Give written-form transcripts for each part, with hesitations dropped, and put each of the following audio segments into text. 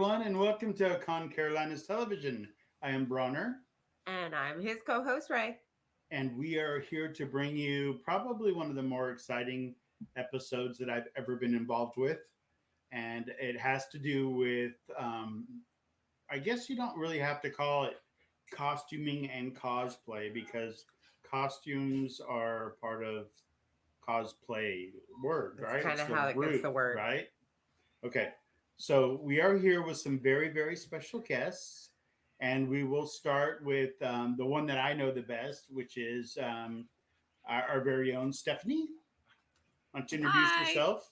everyone, and welcome to ConCarolinas Television. I am Bronner, And I'm his co host, Ray. and we are here to bring you probably one of the more exciting episodes that I've ever been involved with. And it has to do with, I guess you don't really have to call it costuming and cosplay because costumes are part of cosplay word, That's right? kind It's of the how it gets root, the word. right? Okay, so we are here with some very, very special guests, and we will start with the one that I know the best, which is our very own Stephanie. Why don't you introduce Hi, yourself?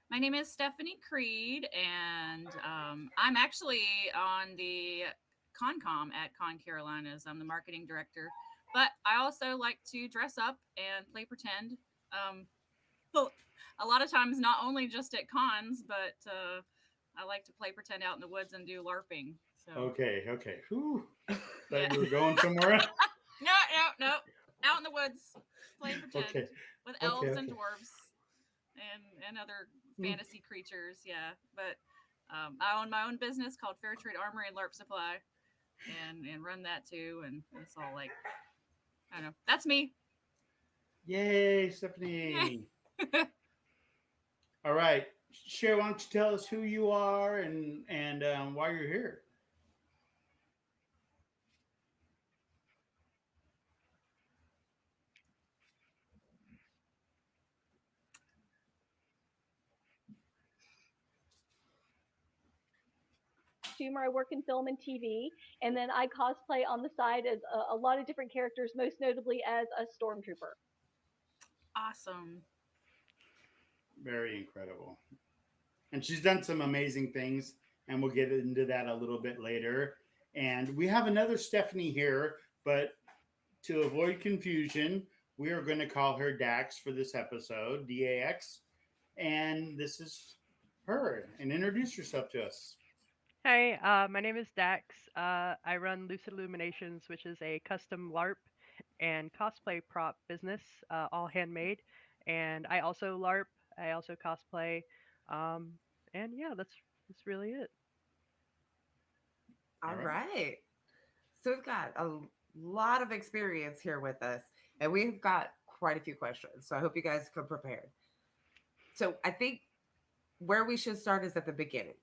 my name is Stephanie Creed, and I'm actually on the ConCom at ConCarolinas. I'm the marketing director, but I also like to dress up and play pretend. Um, well, a lot of times, not only just at cons, but I like to play pretend out in the woods and do LARPing. So, Okay. Whew. yeah. Thought you were going somewhere. No. Out in the woods, playing pretend Okay, with okay, elves and okay. dwarves and other Hmm. fantasy creatures. Yeah, but I own my own business called Fair Trade Armory and LARP Supply, and run that too. And it's all like I don't know. That's me. Yay, Stephanie! All right, Sherry, why don't you tell us who you are and why you're here? Costumer. I work in film and TV, and then I cosplay on the side as a lot of different characters, most notably as a stormtrooper. Awesome. Very incredible. And she's done some amazing things, and we'll get into that a little bit later. And we have another Stephanie here, but to avoid confusion, we are going to call her Dax for this episode, DAX. And this is her. And introduce yourself to us. Hi, my name is Dax. I run Lucid Illuminations, which is a custom LARP and cosplay prop business, all handmade. And I also LARP. I also cosplay. Um, and yeah, that's really it. All All right. right. So we've got a lot of experience here with us, and we've got quite a few questions. So I hope you guys come prepared. So I think where we should start is at the beginning.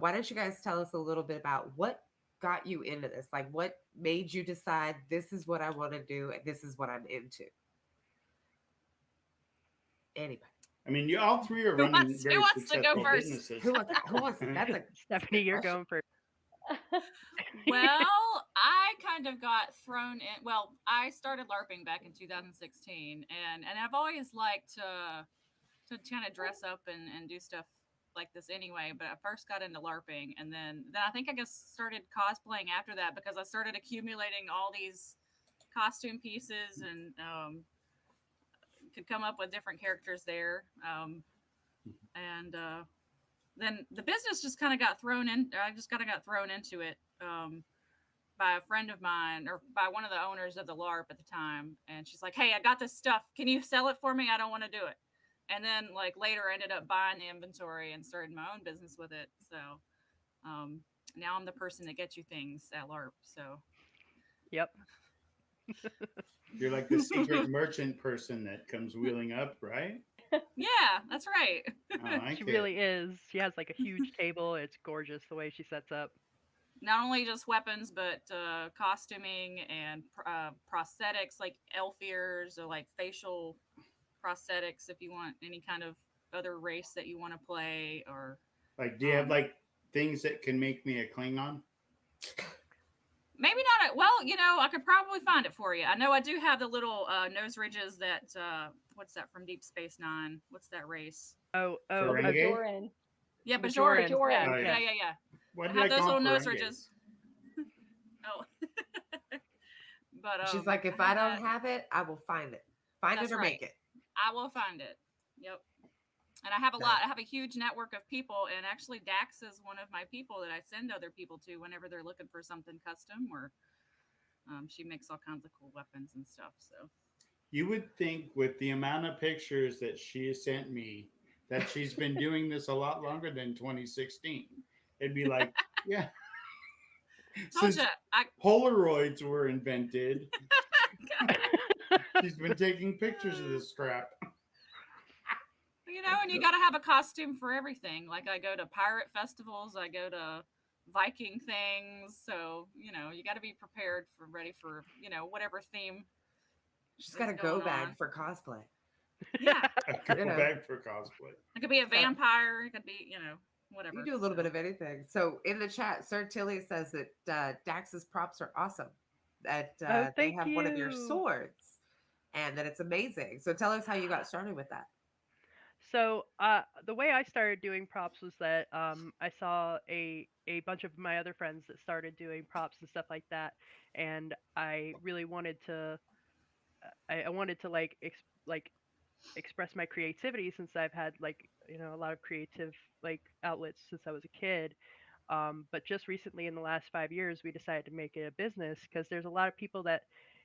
Why don't you guys tell us a little bit about what got you into this? Like, what made you decide this is what I want to do and this is what I'm into? Anybody? I mean, you all three are Who running wants Who very wants to go successful first? businesses. Who wants? That's a Stephanie, good you're question. going first. Well, I kind of got thrown in. Well, I started LARPing back in 2016, and I've always liked to kind of dress up and do stuff like this anyway. But I first got into LARPing, and then I think I just started cosplaying after that because I started accumulating all these costume pieces and could come up with different characters there. And then the business just kind of got thrown in. I just kind of got thrown into it by a friend of mine or by one of the owners of the LARP at the time. And she's like, "Hey, I got this stuff. Can you sell it for me? I don't want to do it." And then like later I ended up buying the inventory and started my own business with it. So um, now I'm the person that gets you things at LARP. So Yep. You're like the secret merchant person that comes wheeling up, right? yeah, that's right. I She like it. really is. She has like a huge table. It's gorgeous the way she sets up. Not only just weapons, but costuming and prosthetics like elf ears or like facial prosthetics if you want any kind of other race that you want to play or Like, do you have um, like things that can make me a Klingon? maybe not. Well, I could probably find it for you. I know I do have the little nose ridges that. What's that from Deep Space Nine? What's that race? Oh, Ferengi? Bajoran. Yeah, Bajoran. Bajoran. Yeah, Oh, Bajoran. yeah. yeah. Why I did I have those call little them nose Ferengis? ridges. Oh, but She's like, if I I have don't that. have it, I will find it. Find That's it or right. make it. I will find it. Yep. And I have a That- lot. I have a huge network of people, and actually, Dax is one of my people that I send other people to whenever they're looking for something custom. Or she makes all kinds of cool weapons and stuff. So You would think with the amount of pictures that she has sent me that she's been doing this a lot longer than 2016. It'd be like, yeah, Told since you, I Polaroids were invented, she's been taking pictures of this crap. and you got to have a costume for everything. Like I go to pirate festivals, I go to Viking things, so you got to be prepared for ready for whatever theme She's is got a go going bag on. for cosplay. Yeah, I You go know, back for cosplay. it could be a she's got vampire, it could be you whatever. do a little bit So of anything. So in the chat, Sir Tilly says that Dax's props are awesome. That Oh, they thank have one of your you. swords, and that it's amazing. So tell us how you got started with that. So, the way I started doing props was that I saw a bunch of my other friends that started doing props and stuff like that, and I really wanted to. I wanted to like express my creativity since I've had a lot of creative outlets since I was a kid. But just recently, in the last 5 years, we decided to make it a business because there's a lot of people that,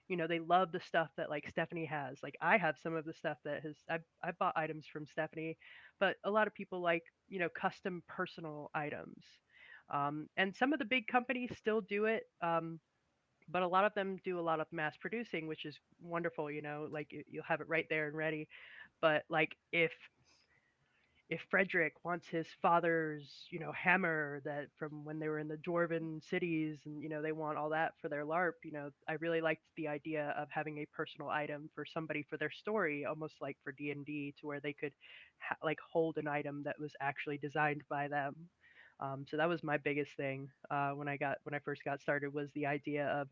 they love the stuff that like Stephanie has. Like I have some of the stuff that I bought items from Stephanie, but a lot of people like custom personal items. And some of the big companies still do it. But a lot of them do a lot of mass producing, which is wonderful. Like you'll have it right there and ready. But like if Frederick wants his father's, hammer that from when they were in the dwarven cities and, they want all that for their LARP, I really liked the idea of having a personal item for somebody for their story, almost like for D&D, to where they could hold an item that was actually designed by them. So that was my biggest thing when I first got started was the idea of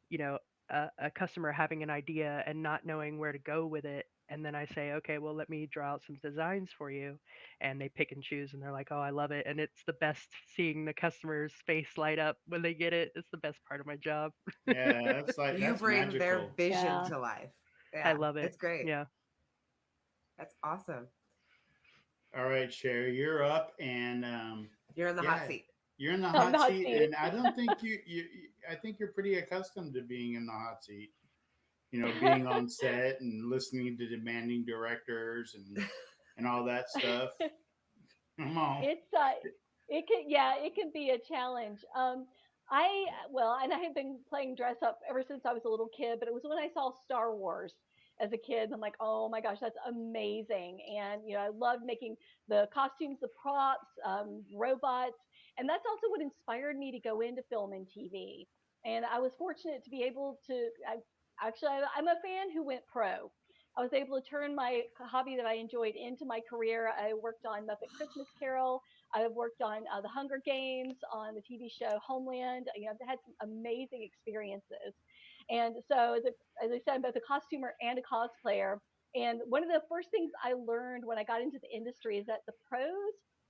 you know a customer having an idea and not knowing where to go with it, and then I say, okay, well, let me draw out some designs for you, and they pick and choose, and they're like, oh, I love it. And it's the best seeing the customer's face light up when they get it. It's the best part of my job. Yeah, that's like You that's bring their magical. vision Yeah. to life. I Yeah, love it. it's great. Yeah. That's awesome. All right, Sherry, you're up, and You're in the hot yeah, seat. you're in the I'm hot not seat, seated. and I don't think I think you're pretty accustomed to being in the hot seat. Being on set and listening to demanding directors and all that stuff. Come on. It's it can be a challenge. And I have been playing dress up ever since I was a little kid, but it was when I saw Star Wars as a kid, and I'm like, oh my gosh, that's amazing. And I loved making the costumes, the props, robots, and that's also what inspired me to go into film and TV. And I was fortunate to be able to. I'm a fan who went pro. I was able to turn my hobby that I enjoyed into my career. I worked on Muppet Christmas Carol. I've worked on The Hunger Games, on the TV show Homeland. I've had some amazing experiences. And so, as I said, I'm both a costumer and a cosplayer. And one of the first things I learned when I got into the industry is that the pros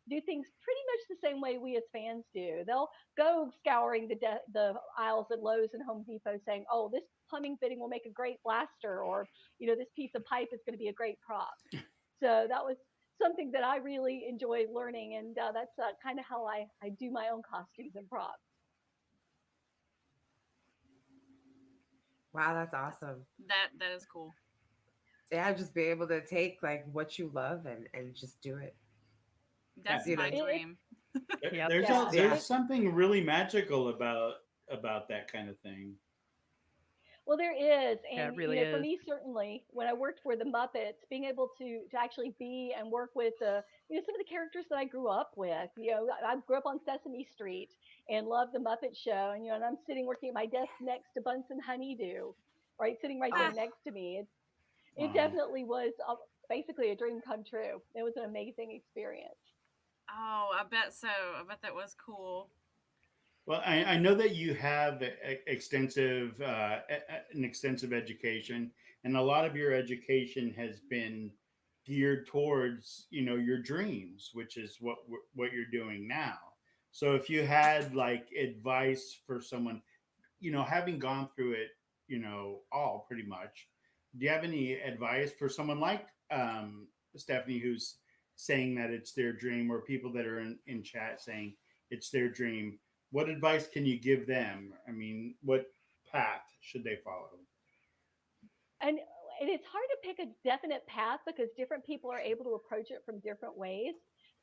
do things pretty much the same way we as fans do. They'll go scouring the aisles at Lowe's and Home Depot saying, "Oh, this plumbing fitting will make a great blaster," or this piece of pipe is going to be a great prop. So that was something that I really enjoyed learning, and that's kind of how I do my own costumes and props. Wow, that's that's awesome. that is cool. Yeah, just be able to take like what you love and just do it. That's You my know, It, dream. Yep. yeah, yeah. There's something really magical about that kind of thing. well, there is, Yeah, and it really for is. me, certainly, when I worked for the Muppets, being able to actually be and work with some of the characters that I grew up with. I grew up on Sesame Street and loved the Muppet Show, and I'm sitting working at my desk next to Bunsen Honeydew, right, sitting right there Ah, next to me. It Wow. definitely was basically a dream come true. It was an amazing experience. oh, I bet so. I bet that was cool. Well, I know that you have extensive an extensive education, and a lot of your education has been geared towards your dreams, which is what you're doing now. So if you had like advice for someone, having gone through it, all pretty much, do you have any advice for someone like Stephanie, who's saying that it's their dream, or people that are in chat saying it's their dream? What advice can you give them? I mean, what path should they follow? And it's hard to pick a definite path because different people are able to approach it from different ways.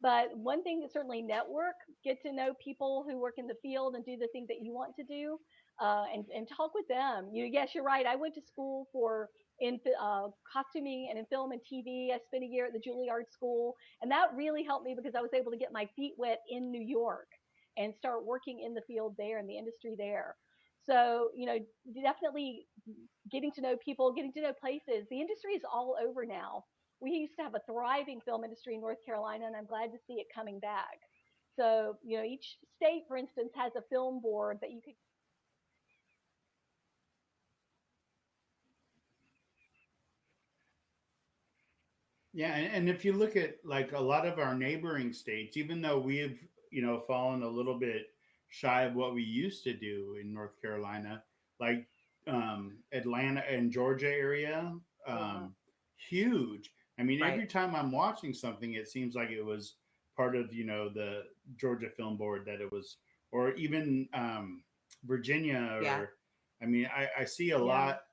But one thing is certainly network, get to know people who work in the field and do the thing that you want to do, and talk with them. Yes, you're right. I went to school for in costuming and in film and TV. I spent a year at the Juilliard School, and that really helped me because I was able to get my feet wet in New York and start working in the field there in the industry there. So, definitely getting to know people, getting to know places. The industry is all over now. We used to have a thriving film industry in North Carolina, and I'm glad to see it coming back. So, each state, for instance, has a film board that you could. Yeah, and if you look at like a lot of our neighboring states, even though we've fallen a little bit shy of what we used to do in North Carolina, like Atlanta and Georgia area, Yeah. um, huge. I mean, Right. every time I'm watching something, it seems like it was part of the Georgia Film Board that it was, or even Virginia, Yeah. or I mean, I see a Yeah. lot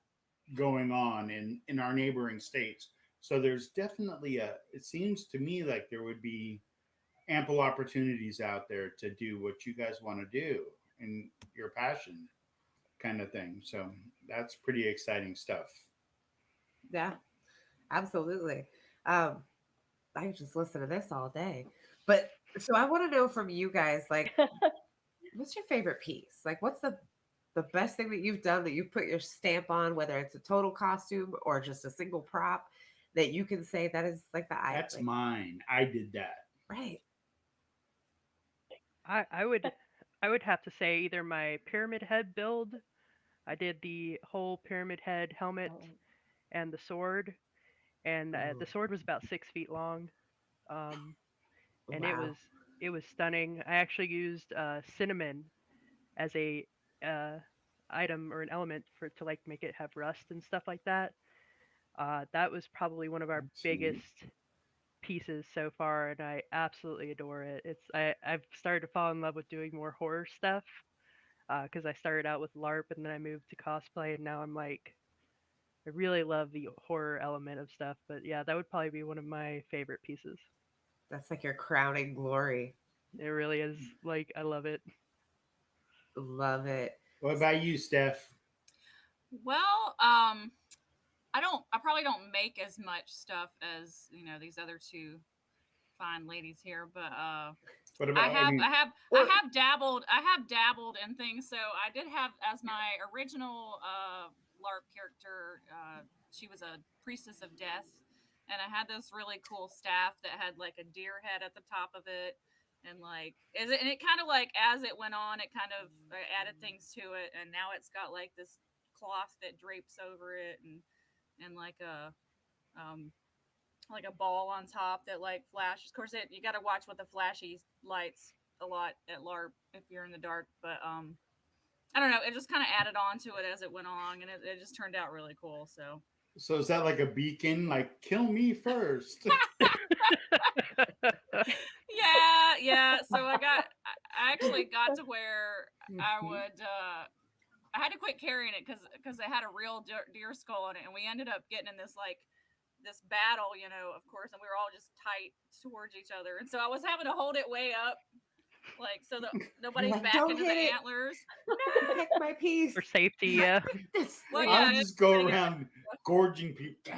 going on in our neighboring states. So there's definitely it seems to me like there would be ample opportunities out there to do what you guys want to do and your passion kind of thing. So that's pretty exciting stuff. Yeah. Absolutely. Um, I could just listen to this all day. But so I want to know from you guys, like, what's your favorite piece? Like, what's the best thing that you've done that you've put your stamp on, whether it's a total costume or just a single prop that you can say that is like the I That's like, mine. I did that. right. I would have to say either my pyramid head build. I did the whole pyramid head helmet Oh, and the sword, and Ooh. the sword was about 6 feet long, um, and it Wow. was it was stunning. I actually used cinnamon as a uh, item or an element for to like make it have rust and stuff like that. That was probably one of our That's biggest neat. pieces so far, and I absolutely adore it. I've started to fall in love with doing more horror stuff because I started out with LARP and then I moved to cosplay, and now I'm like I really love the horror element of stuff. But yeah, that would probably be one of my favorite pieces. That's like your crowning glory. It really is. Like I love it. Love it. What about you, Steph? Well, I probably don't make as much stuff as these other two fine ladies here, but What I about? I have I mean, have I Or have dabbled I have dabbled in things. So I did have as my original LARP character. She was a priestess of death, and I had this really cool staff that had like a deer head at the top of it, and and it kind of like as it went on, it kind of added things to it, and now it's got like this cloth that drapes over it, and um like a ball on top that like flashes. Of course, you got to watch with the flashy lights a lot at LARP if you're in the dark. But I don't know. It just kind of added on to it as it went along, and it just turned out really cool. So so is that like a beacon? Like, kill me first. yeah. So I actually got to where I would. I had to quit carrying it because it had a real deer skull on it, and we ended up getting in this battle, of course, and we were all just tight towards each other, and so I was having to hold it way up, like so that you're nobody's like, back don't into the hit it. antlers. Pick my piece. For safety, yeah. This Well, way. I'll yeah, just go yeah. around gorging people.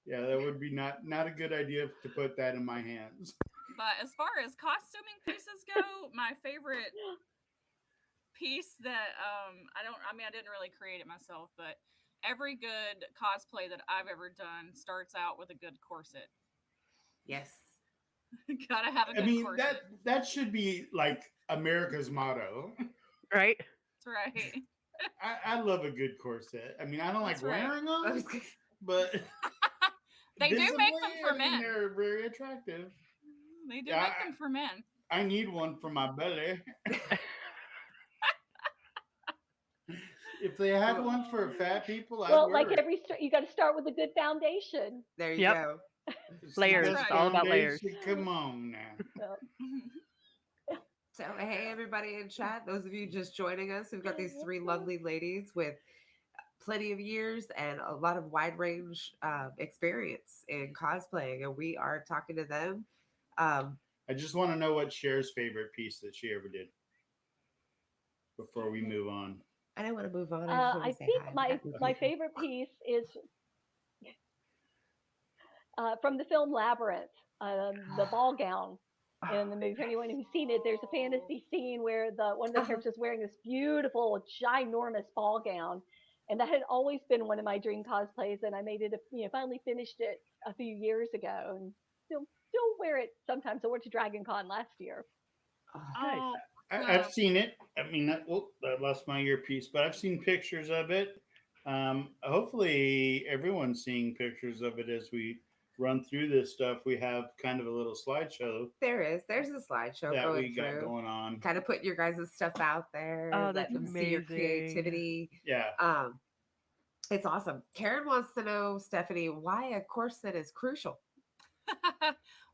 Yeah, that would be not a good idea to put that in my hands. But as far as costuming pieces go, my favorite piece that I didn't really create it myself, but every good cosplay that I've ever done starts out with a good corset. Yes. Gotta have a I good mean, that corset. that should be like America's motto. Right? That's right. I love a good corset. I mean, I don't like That's right. wearing them, but They do make visibly, them for I mean, men. they're very attractive. They do Yeah, make them for men. I need one for my belly. If they had Well, one for fat people, I'd well, like wear it. you got to start with a good foundation. there you Yep. go. It's the That's Layers. best It's right. all about layers. foundation. Come on now. So, So, hey, everybody in chat, those of you just joining us, we've got these three lovely ladies with plenty of years and a lot of wide range experience in cosplaying, and we are talking to them. I just want to know what Cher's favorite piece that she ever did before we move on. I don't want to move on. I just want I to say think hi. my Happy my people. favorite piece is from the film Labyrinth, the ball gown in the movie. For anyone who's seen it, there's a fantasy scene where the one of the Uh-huh. characters is wearing this beautiful, ginormous ball gown, and that had always been one of my dream cosplays. And I made it, finally finished it a few years ago, and still wear it sometimes. I wore it to Dragon Con last year. Oh, Nice. Oh, I've seen it. I mean, I lost my earpiece, but I've seen pictures of it. Hopefully, everyone's seeing pictures of it as we run through this stuff. We have kind of a little slideshow there's a slideshow that going we got through, going on. kind of putting your guys' stuff out there, Oh, let that's them see your amazing. creativity. Yeah. It's awesome. Karen wants to know, Stephanie, why a corset is crucial.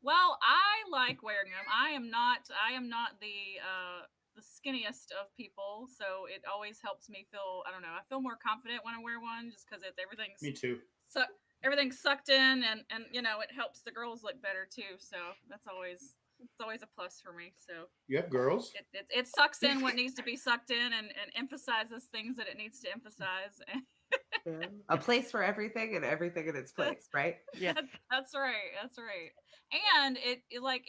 well, I like wearing them. I am not the skinniest of people, so it always helps me feel. I don't know. I feel more confident when I wear one, just because everything's Me too. everything's sucked in, and it helps the girls look better too. So it's always a plus for me. So You have girls? it sucks in what needs to be sucked in, and emphasizes things that it needs to emphasize. A place for everything and everything in its place, right? Yes. That's right. That's right. And it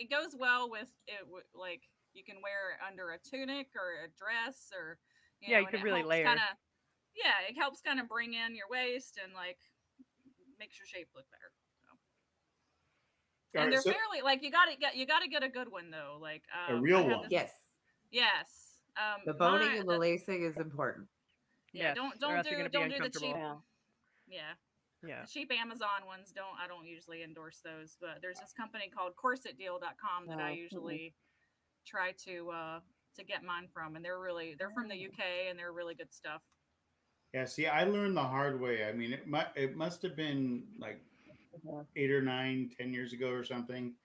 goes well with it. Like you can wear it under a tunic or a dress, or Yeah, you and could it really helps layer. kind of it helps kind of bring in your waist and like makes your shape look better. So. All And right, they're so fairly like you got to get a good one though. Like a real I have one. this. Yes. Yes. The boning and the lacing is important. Yeah. Yes, Don't or don't else you're do gonna be don't do the cheap. uncomfortable. Yeah. Yeah. Yeah. The cheap Amazon ones I don't usually endorse those, but there's this company called corsetdeal.com that I No. usually try to get mine from, and they're from the UK, and they're really good stuff. Yeah, see, I learned the hard way. I mean, it must have been like Yeah. 8 or 9, 10 years ago or something.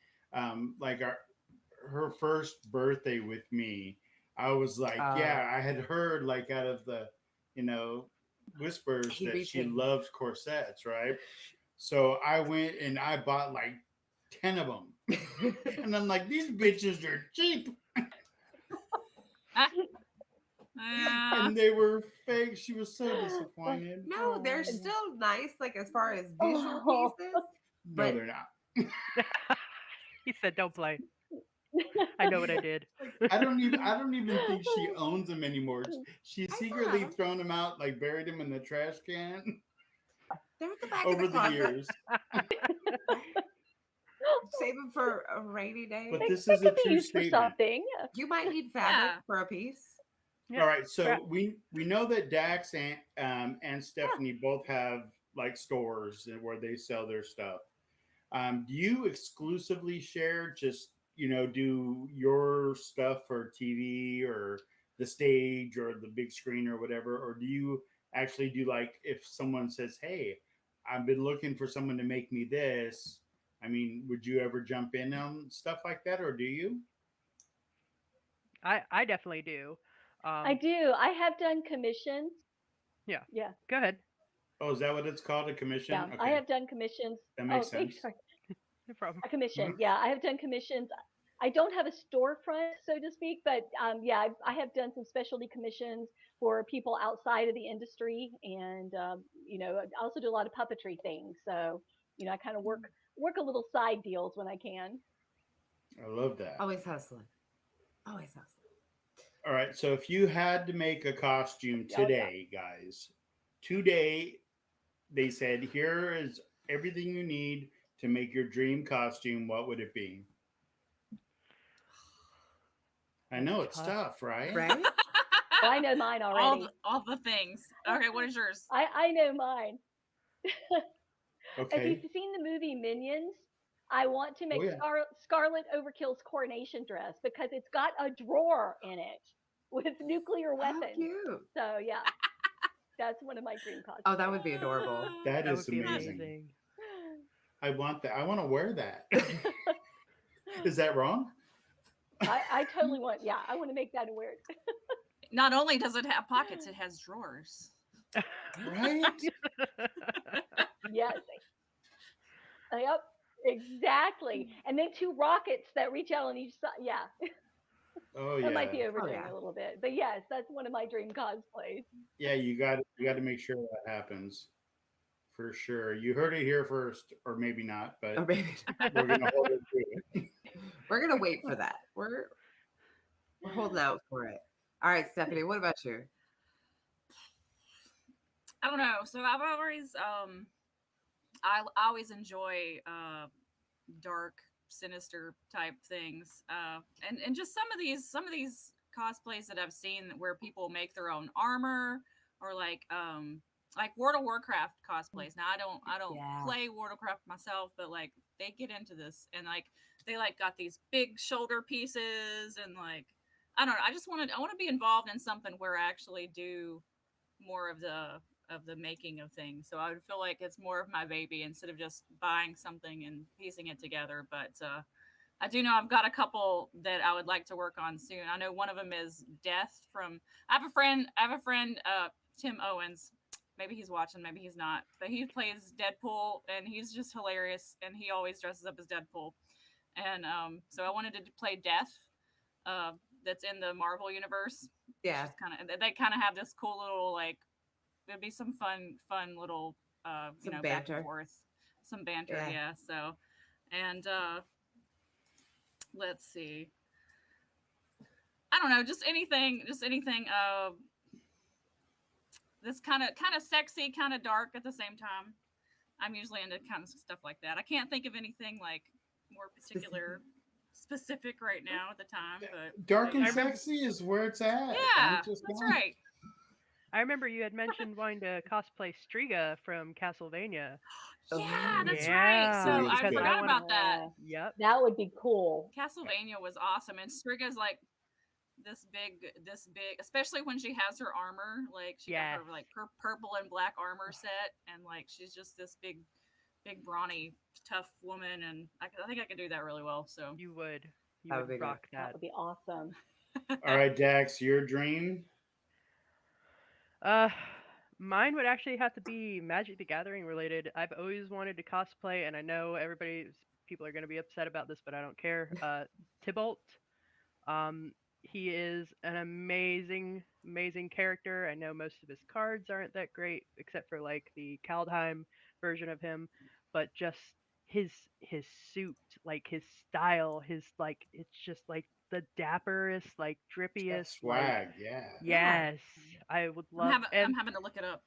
Like her first birthday with me, I was like, yeah, I had heard like out of the, you know, whispers He'd that be she taking. loves corsets, right? So I went and I bought like 10 of them, and I'm like, these bitches are cheap, Yeah. and they were fake. She was so disappointed. No, they're Oh. still nice, like as far as visual Oh. pieces. No, But they're not. He said, "Don't play." I know what I did. Like, I don't even think she owns them anymore. She I secretly saw them. thrown them out, like buried them in the trash can They're at the back of the over the closet. years. Save them for a rainy day. But They, this they is a could be true used for statement. something. You might need fabric Yeah. for a piece. Yeah. All right, so Yeah. we know that Dax and Stephanie both have like stores where they sell their stuff. Do you exclusively share? Just do your stuff for TV or the stage or the big screen or whatever, or do you actually do like if someone says, "Hey, I've been looking for someone to make me this." I mean, would you ever jump in on stuff like that, or do you? I definitely do. I do. I have done commissions. Yeah. Yeah. Go ahead. Oh, is that what it's called? A commission? I Okay, have done commissions. that makes Thanks. sense. Sorry. No problem. A commission. Yeah, I have done commissions. I don't have a storefront, so to speak, but yeah, I have done some specialty commissions for people outside of the industry, and I also do a lot of puppetry things. So I kind of work a little side deals when I can. I love that. Always hustling. Always hustling. All right, so if you had to make a costume Oh yeah. today, guys, today they said here is everything you need to make your dream costume, what would it be? I know it's tough, right? Right? Well, I know mine already. all the things. Okay, what is yours? I know mine. If Okay. you've seen the movie Minions, I want to Oh make yeah. Scarlet Overkill's coronation dress because it's got a drawer in it with nuclear How weapons. cute. So yeah, that's one of my dream costumes. Oh, that would be adorable. That That is would be amazing. amazing. I want that. I want to wear that. Is that wrong? I totally want. Yeah, I want to make that and wear it. Not only does it have pockets, it has drawers. Right? Yes. Yep. Exactly. And then two rockets that reach out on each side. Yeah. Oh That might yeah. be Oh overdoing yeah. it a little bit. But yes, that's one of my dream cosplays. Yeah, you got to make sure that happens for sure. You heard it here first, or maybe not, Or but maybe we're gonna hold it to it. we're gonna wait for that. We're holding out for it. All right, Stephanie, what about you? I don't know. So I've always I always enjoy dark, sinister type things. And just some of these cosplays that I've seen where people make their own armor or like World of Warcraft cosplays. Now I don't Yeah. play World of Warcraft myself, but like they get into this and like they like got these big shoulder pieces and like I don't know. I want to be involved in something where I actually do more of the making of things. So I would feel like it's more of my baby instead of just buying something and piecing it together. But I do know I've got a couple that I would like to work on soon. I know one of them is Death from. I have a friend, Tim Owens. Maybe he's watching, maybe he's not. But he plays Deadpool, and he's just hilarious. And he always dresses up as Deadpool. And so I wanted to play Death. Uh, that's in the Marvel universe. It's Yeah. just kind of they kind of have this cool little like there'd be some fun little Some back and banter. forth, some banter, Yeah. yeah. So and let's see, I don't know, just anything that's kind of sexy, kind of dark at the same time. I'm usually into kind of stuff like that. I can't think of anything like more particular specific right now at the time, Dark but and I yeah, remember sexy is where it's at. yeah, I'm just that's going. right. I remember you had mentioned wanting to cosplay Striga from Castlevania. Yeah, Oh, that's right. So Yeah, Striga's I because good. I forgot want to. about that. Yeah. Yep. That would be cool. Castlevania was awesome, and Striga's like this big, especially when she has her armor. Like she got Yes, her like purple and black armor set, and like she's just this big brawny tough woman, and I think I could do that really well. So you would. You that would would be good. rock That that. would be awesome. All right, Dax, your dream. Uh, Mine would actually have to be Magic the Gathering related. I've always wanted to cosplay, and I know people are going to be upset about this, but I don't care. Tybalt. Um, he is an amazing character. I know most of his cards aren't that great, except for like the Kaldheim version of him, but just his his suit, like his style, his like it's just like the dapperest, like That drippiest, like swag, yeah. Yeah. yes, I would I'm love having and I'm having to look it up.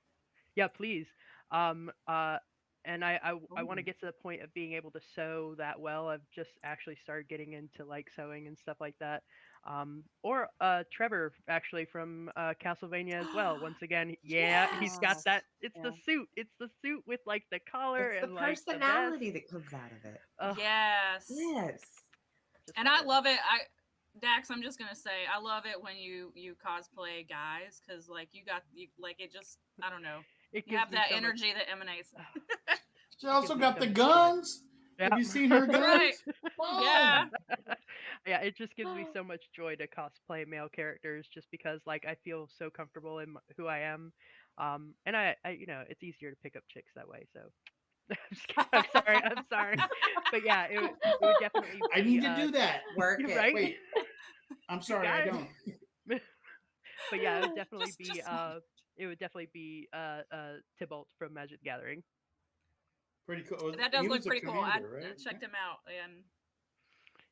yeah, please. Um, uh, and I want to Ooh. get to the point of being able to sew that well. I've just actually started getting into like sewing and stuff like that. Or Trevor actually from Castlevania as well. Once again, yeah, he's got Yes. that. It's the Yeah. suit. It's the suit with like the collar It's the and like the vest. personality that comes out of it. Ugh, Yes, Yes. just and love I it. love it. Dax, I'm just gonna say I love it when you cosplay guys because like you like it just I don't know, It you gives have me that so much. energy that emanates. She It also gives me got so the much joy. guns. Yeah. Have you seen her That's right. guns? Yeah. Fun. Yeah, it just gives me so much joy to cosplay male characters just because like I feel so comfortable in who I am. And I it's easier to pick up chicks that way. So I'm just kidding. I'm sorry. But yeah, it would definitely I be need to do that. Work it. right. Wait, I'm You sorry, I got it. don't. But yeah, it would definitely just be small. Tybalt from Magic the Gathering. Pretty cool. That He does look was a pretty cool. I commander, right? checked him out, and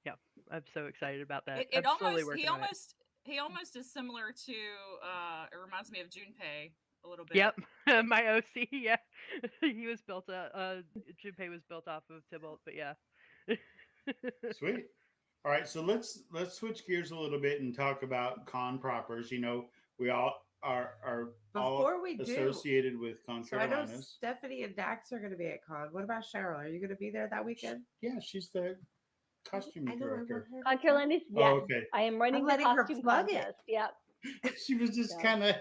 Yeah, I'm so excited about that. it I'm slowly almost working on it. he almost is similar to it reminds me of Junpei a little bit. Yep, my OC. Yeah, he was built. Junpei was built off of Tybalt, but yeah. Sweet. All right, so let's switch gears a little bit and talk about con propers. You know, we all are all Before we do, associated with so I know ConCarolinas. Stephanie and Dax are going to be at con. What about Cheryl? Are you going to be there that weekend? Yeah, she's the costume I know. I want director. her. Con to come. Carolinas, Oh, yes. okay. I am running the letting her costume plug it. contest. Yep. She was just Yeah. kind of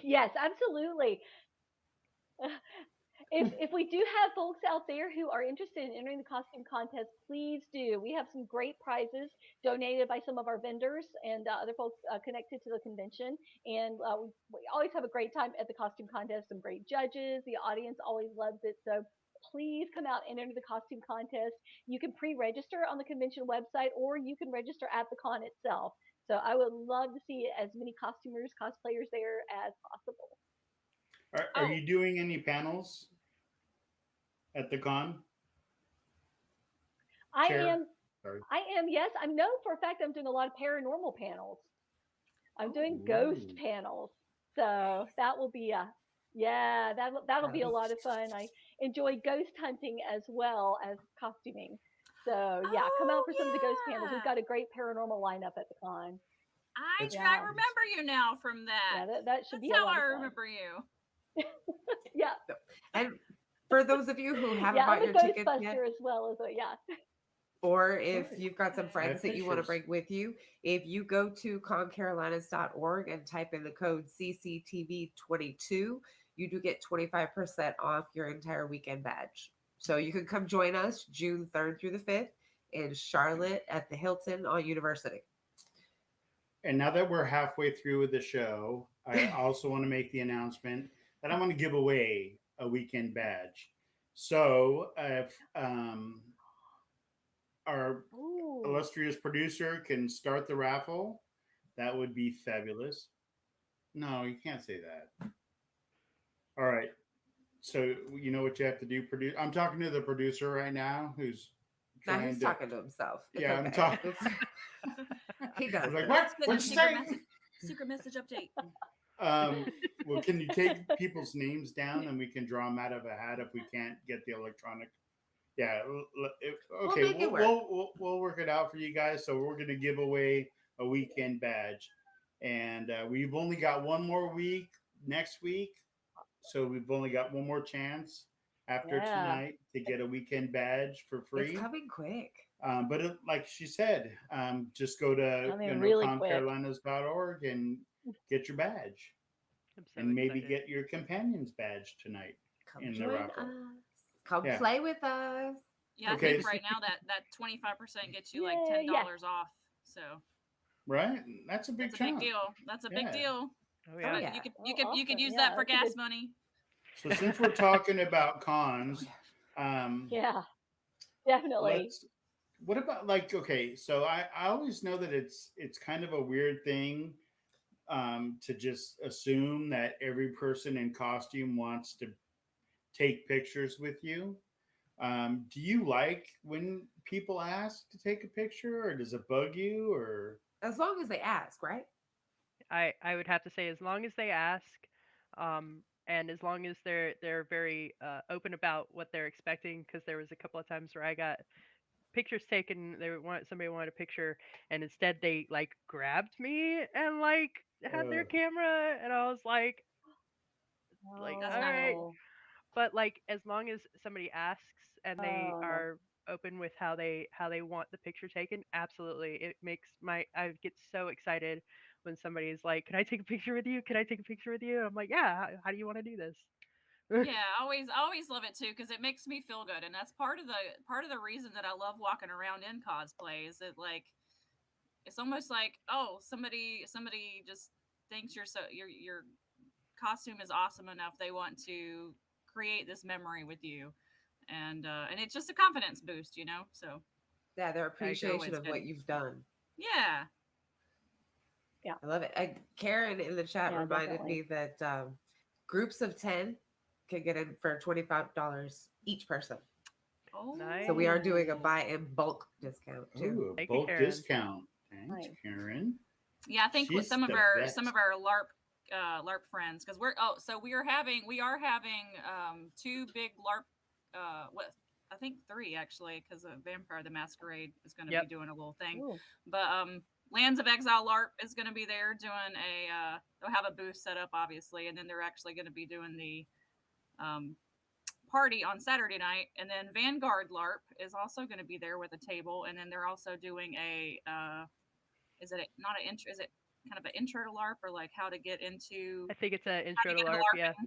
Yes, absolutely. if we do have folks out there who are interested in entering the costume contest, please do. We have some great prizes donated by some of our vendors and other folks connected to the convention, and we always have a great time at the costume contest. Some great judges. The audience always loves it. So please come out and enter the costume contest. You can pre-register on the convention website, or you can register at the con itself. So I would love to see as many costumers, cosplayers there as possible. Are Oh, you doing any panels at the con? I Chair? am Sorry. yes, I know for a fact I'm doing a lot of paranormal panels. I'm doing ghost Ooh. panels. So that will be a yeah, that'll That'll be a be lot of fun. I enjoy ghost hunting as well as costuming. So yeah, come out oh for some of the ghost panels. We've yeah. got a great paranormal lineup at the con. That's I Yeah. remember you now from that. Yeah, that should That's be a how lot I of fun. remember you. Yeah. And for those of you who haven't Yeah, I'm bought a your tickets yet, ghostbuster as well as a yeah. or if right. you've got some I have friends that you want to pictures. bring with you, if you go to ConCarolinas.org and type in the code CCTV22, you do get 25% off your entire weekend badge. So you can come join us June 3rd through the 5th in Charlotte at the Hilton on University. And now that we're halfway through with the show, I also want to make the announcement that I'm going to give away a weekend badge. So if our Ooh. illustrious producer can start the raffle, that would be fabulous. No, you can't say that. All right. So you know what you have to do. Produce. I'm talking to the producer right now, who's Now he's trying to. talking to himself. It's Yeah, I'm okay. talking. He I does was like, this. what? Send What'd a you secret say? message. Secret message update. Well, can you take people's names down and we can draw them out of a hat if we can't get the electronic? Yeah. We'll Okay. make it work. We'll work it out for you guys. So we're gonna give away a weekend badge, and we've only got one more week next week, so we've only got one more chance after Yeah. tonight to get a weekend badge for It's free. coming quick. But like she said, just go to Coming really quick. ConCarolinas.org and get your badge, I'm so and maybe excited. get your companion's badge tonight Come in the join raffle. us. Come Yeah. play with us. Yeah, I Okay. think right now that 25% gets you like Yay, $10 yeah. off. So Right? That's a big that's a big chunk. deal. That's a big Yeah. deal. Oh Oh yeah. yeah. You could Oh, you could you could awesome. use Yeah, that for that's a gas good. money. So since we're talking about Oh cons, yeah. Yeah, definitely. let's. What about like okay? So I always know that it's kind of a weird thing to just assume that every person in costume wants to take pictures with you. Do you like when people ask to take a picture, or does it bug you, or As long as they ask, right? I would have to say as long as they ask, and as long as they're very open about what they're expecting, because there was a couple of times where I got pictures taken. Somebody wanted a picture, and instead they like grabbed me and like had their uh, camera, and I was like That's all not right. cool. Oh, But like as long as somebody asks and they oh no. are open with how they want the picture taken, absolutely. It makes I get so excited when somebody is like, "Can I take a picture with you? Can I take a picture with you?" I'm like, "Yeah, how do you want to do this?" Yeah, I always love it too because it makes me feel good, and that's part of the reason that I love walking around in cosplay. Is that like it's almost like oh somebody just thinks your costume is awesome enough they want to create this memory with you, and it's just a confidence boost, you know. So Yeah, their I it's agree. appreciation always of good. what you've done. Yeah. Yeah, I love it. Karen in the chat yeah, reminded definitely. me that groups of 10 can get in for $25 each person. So we are doing a Oh. buy in bulk discount too. ooh, a Thank you, bulk Karen. discount. Thanks, Nice. Karen. Yeah, I think with She's some of the our best. LARP friends because we are having two big LARP what I think three actually because Vampire the Masquerade is going to be Yep. doing a little thing, Ooh. but Lands of Exile LARP is going to be there doing a they'll have a booth set up obviously, and then they're actually going to be doing the um, party on Saturday night, and then Vanguard LARP is also going to be there with a table, and then they're also doing a is it not an intro? Is it kind of an intro to LARP or like how to get into I think it's an how to intro to get into LARP. Yeah. LARPing?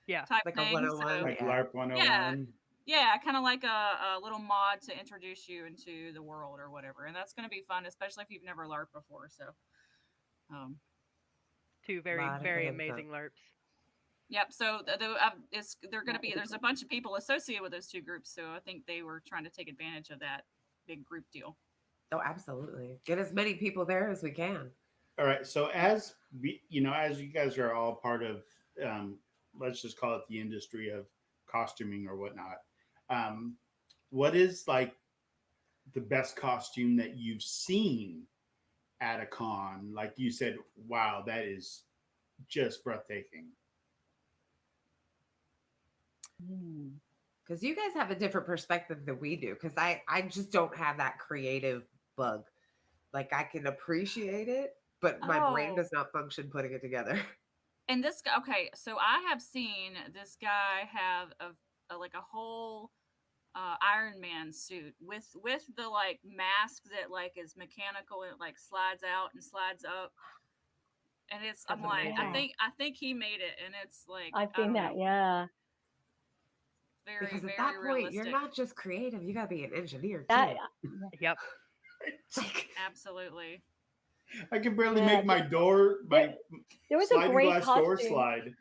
Yeah. type Like a thing. 101. So Like Yeah. LARP yeah, 101. yeah, kind of like a little mod to introduce you into the world or whatever, and that's going to be fun, especially if you've never LARP before. So, um, Two A very, lot of good very info. amazing LARPs. yep. So they're going to be there's a bunch of people associated with those two groups, so I think they were trying to take advantage of that big group deal. Oh, absolutely. Get as many people there as we can. All right. So as we, as you guys are all part of, um, let's just call it the industry of costuming or whatnot. Um, what is like the best costume that you've seen at a con? Like you said, wow, that is just breathtaking. Because you guys have a different perspective than we do. Because I just don't have that creative bug. Like I can appreciate it, but my brain Oh, does not function putting it together. and this guy, okay, so I have seen this guy have like a whole Iron Man suit with the like mask that like is mechanical and it like slides out and slides up, and it's I'm That's like Yeah, amazing. I think he made it, and it's like I've I seen don't that. know, Yeah, very Because at very that point, you're realistic. not just creative; you got to be an engineer that. too. Yep. Like, Absolutely. I can barely Yeah, make my door, there my there was a sliding great glass door costume. slide.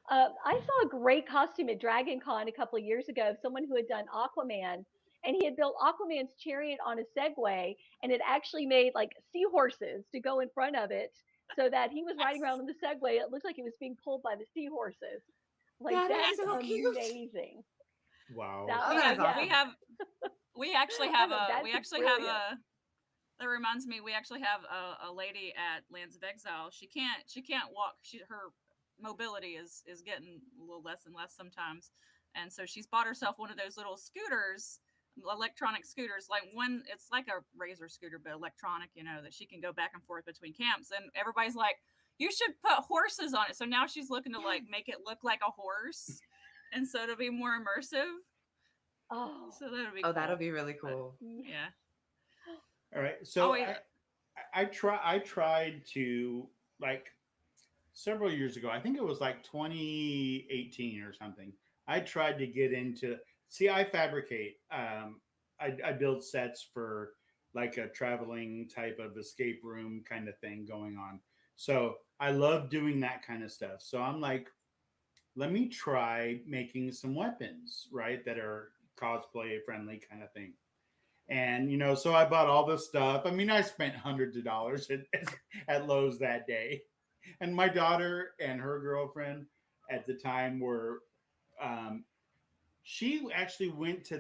I saw a great costume at Dragon Con a couple of years ago of someone who had done Aquaman, and he had built Aquaman's chariot on a Segway, and it actually made like seahorses to go in front of it, so that he was riding around That's on the Segway. It looked like he was being pulled by the seahorses. Like that is that's so that's cute. amazing. Wow. That Oh, we that have is yeah, we awesome. have we actually I have thought a that's brilliant. that reminds me, we actually have a lady at Lands of Exile. She can't walk. Her mobility is getting a little less and less sometimes, and so she's bought herself one of those little scooters, electronic scooters. Like one, it's like a razor scooter but electronic. That she can go back and forth between camps, and everybody's like, "You should put horses on it." So now she's looking to like Yes. make it look like a horse, and so to be more immersive. Oh, So that'll be Oh, that'll cool. be really But cool. yeah. yeah. All right. Oh So wait. I tried to, like, several years ago. I think it was like 2018 or something. I tried to get into, see, I fabricate. I build sets for like a traveling type of escape room kind of thing going on. So I love doing that kind of stuff. So I'm like, let me try making some weapons, right? That are cosplay friendly kind of thing. And so I bought all this stuff. I mean, I spent hundreds of dollars at Lowe's that day. And my daughter and her girlfriend at the time were, um, she actually went to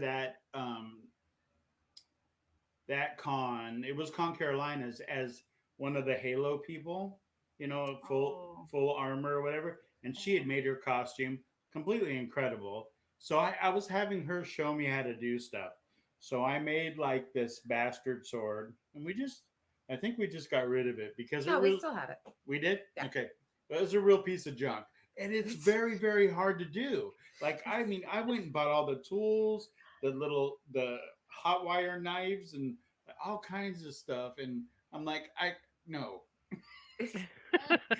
that con. It was ConCarolinas as one of the Halo people, full Oh. full armor or whatever. And she had made her costume completely incredible. So I was having her show me how to do stuff. So I made like this bastard sword, and I think we just got rid of it because it No, we really, still have it. we did? Yeah. Okay. But it was a real piece of junk. And it's very, very hard to do. Like, I mean, I went and bought all the tools, the hot wire knives, and all kinds of stuff. And I'm like, no,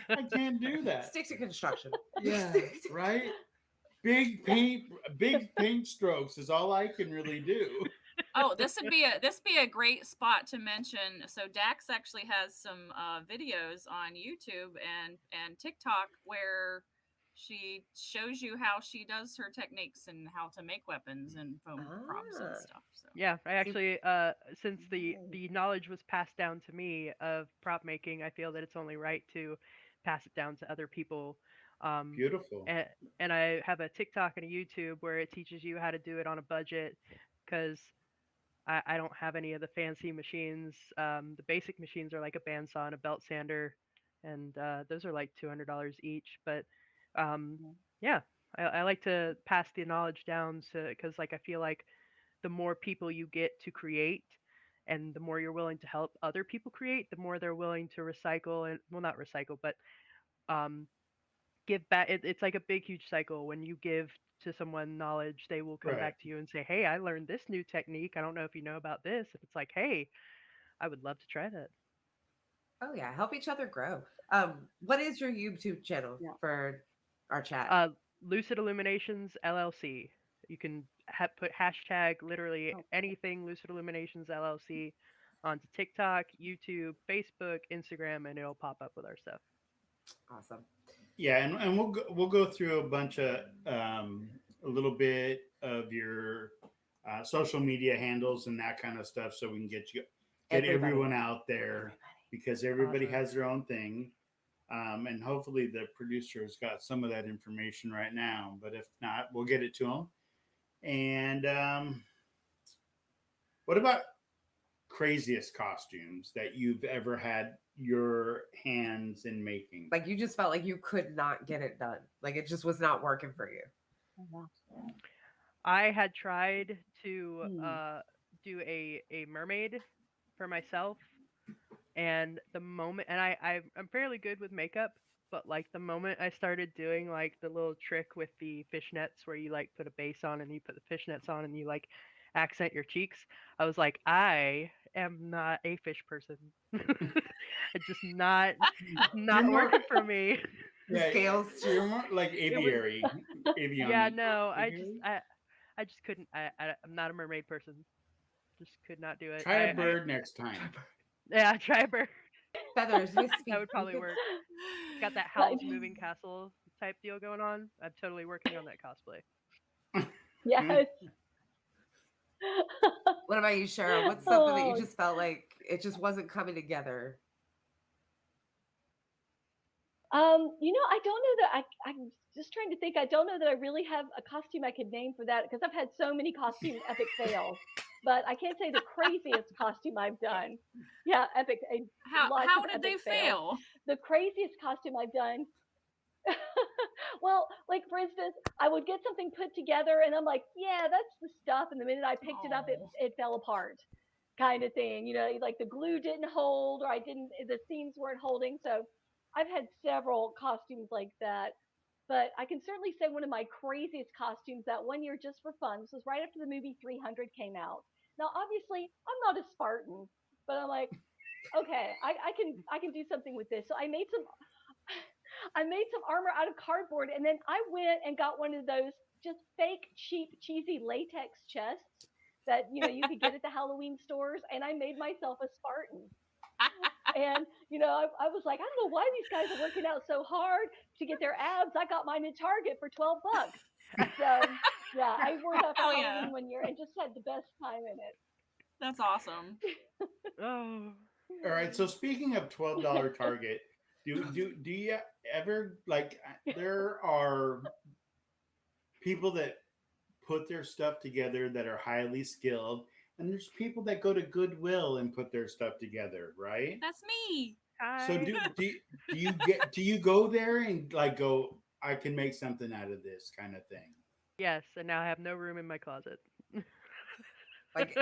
I can't do that. Stick to construction. Yeah, right? Big paint strokes is all I can really do. Oh, this be a great spot to mention. So Dax actually has some videos on YouTube and TikTok where she shows you how she does her techniques and how to make weapons and foam props and Ah, stuff. So Yeah, I see, actually, since the nice. the knowledge was passed down to me of prop making, I feel that it's only right to pass it down to other people. Um, Beautiful. and, and I have a TikTok and a YouTube where it teaches you how to do it on a budget, because I don't have any of the fancy machines. The basic machines are like a bandsaw and a belt sander, and those are like $200 each. But um, yeah, I like to pass the knowledge down to, because like I feel like the more people you get to create and the more you're willing to help other people create, the more they're willing to recycle, and well, not recycle, but um, give back. It's like a big huge cycle. When you give to someone knowledge, they will come Right. back to you and say, hey, I learned this new technique, I don't know if you know about this. If it's like, hey, I would love to try that. Oh yeah, help each other grow. What is your YouTube channel Yeah. for our chat? Lucid Illuminations LLC. You can put hashtag literally Okay. anything Lucid Illuminations LLC onto TikTok, YouTube, Facebook, Instagram, and it'll pop up with our stuff. Awesome. Yeah, and we'll go through a bunch of a little bit of your social media handles and that kind of stuff, so we can get Everybody. everyone out there because everybody Awesome. has their own thing. And hopefully the producer's got some of that information right now. But if not, we'll get it to them. And what about craziest costumes that you've ever had your hands in making? Like you just felt like you could not get it done. Like it just was not working for you. Oh, wow. I had tried to Hmm. do a mermaid for myself, and the moment, and I'm fairly good with makeup, but like the moment I started doing like the little trick with the fishnets where you like put a base on and you put the fishnets on and you like accent your cheeks, I was like, I am not a fish person. It's just You're not more, working for me. The yeah, scales you're just more like It was yeah, aviary. no, Aviary? I just couldn't. I'm not a mermaid person. Just could not do it. Try a bird next time. Yeah, try a bird. feathers, That wispy. would probably work. Got that Like, Howl's Moving Castle type deal going on. I'm totally working on that cosplay. yes. What about you, Cheryl? What's something that you Oh, just felt like it just wasn't coming together? I don't know that I'm just trying to think. I don't know that I really have a costume I could name for that because I've had so many costume epic fails. But I can't say the craziest costume I've done. Yeah, epic, lots of How did epic they fails. fail? The craziest costume I've done. Well, like for instance, I would get something put together and I'm like, yeah, that's the stuff. And the minute I picked it up, Oh, it fell apart, kind of thing. Like the glue didn't hold, or the seams weren't holding. So I've had several costumes like that. But I can certainly say one of my craziest costumes that one year just for fun. This was right after the movie 300 came out. Now, obviously, I'm not a Spartan, but I'm like, okay, I can do something with this. So I made some armor out of cardboard, and then I went and got one of those just fake, cheap, cheesy latex chests that you could get at the Halloween stores, and I made myself a Spartan. And I was like, I don't know why these guys are working out so hard to get their abs. I got mine at Target for $12. So yeah, I wore that for hell yeah, Halloween one year and just had the best time in that's awesome. Oh, All right. So speaking of $12 Target, do you ever like? There are people that put their stuff together that are highly skilled, and there's people that go to Goodwill and put their stuff together, right? That's me. So hi. do you go there and like go? I can make something out of this kind of thing. Yes, and now I have no room in my closet. Like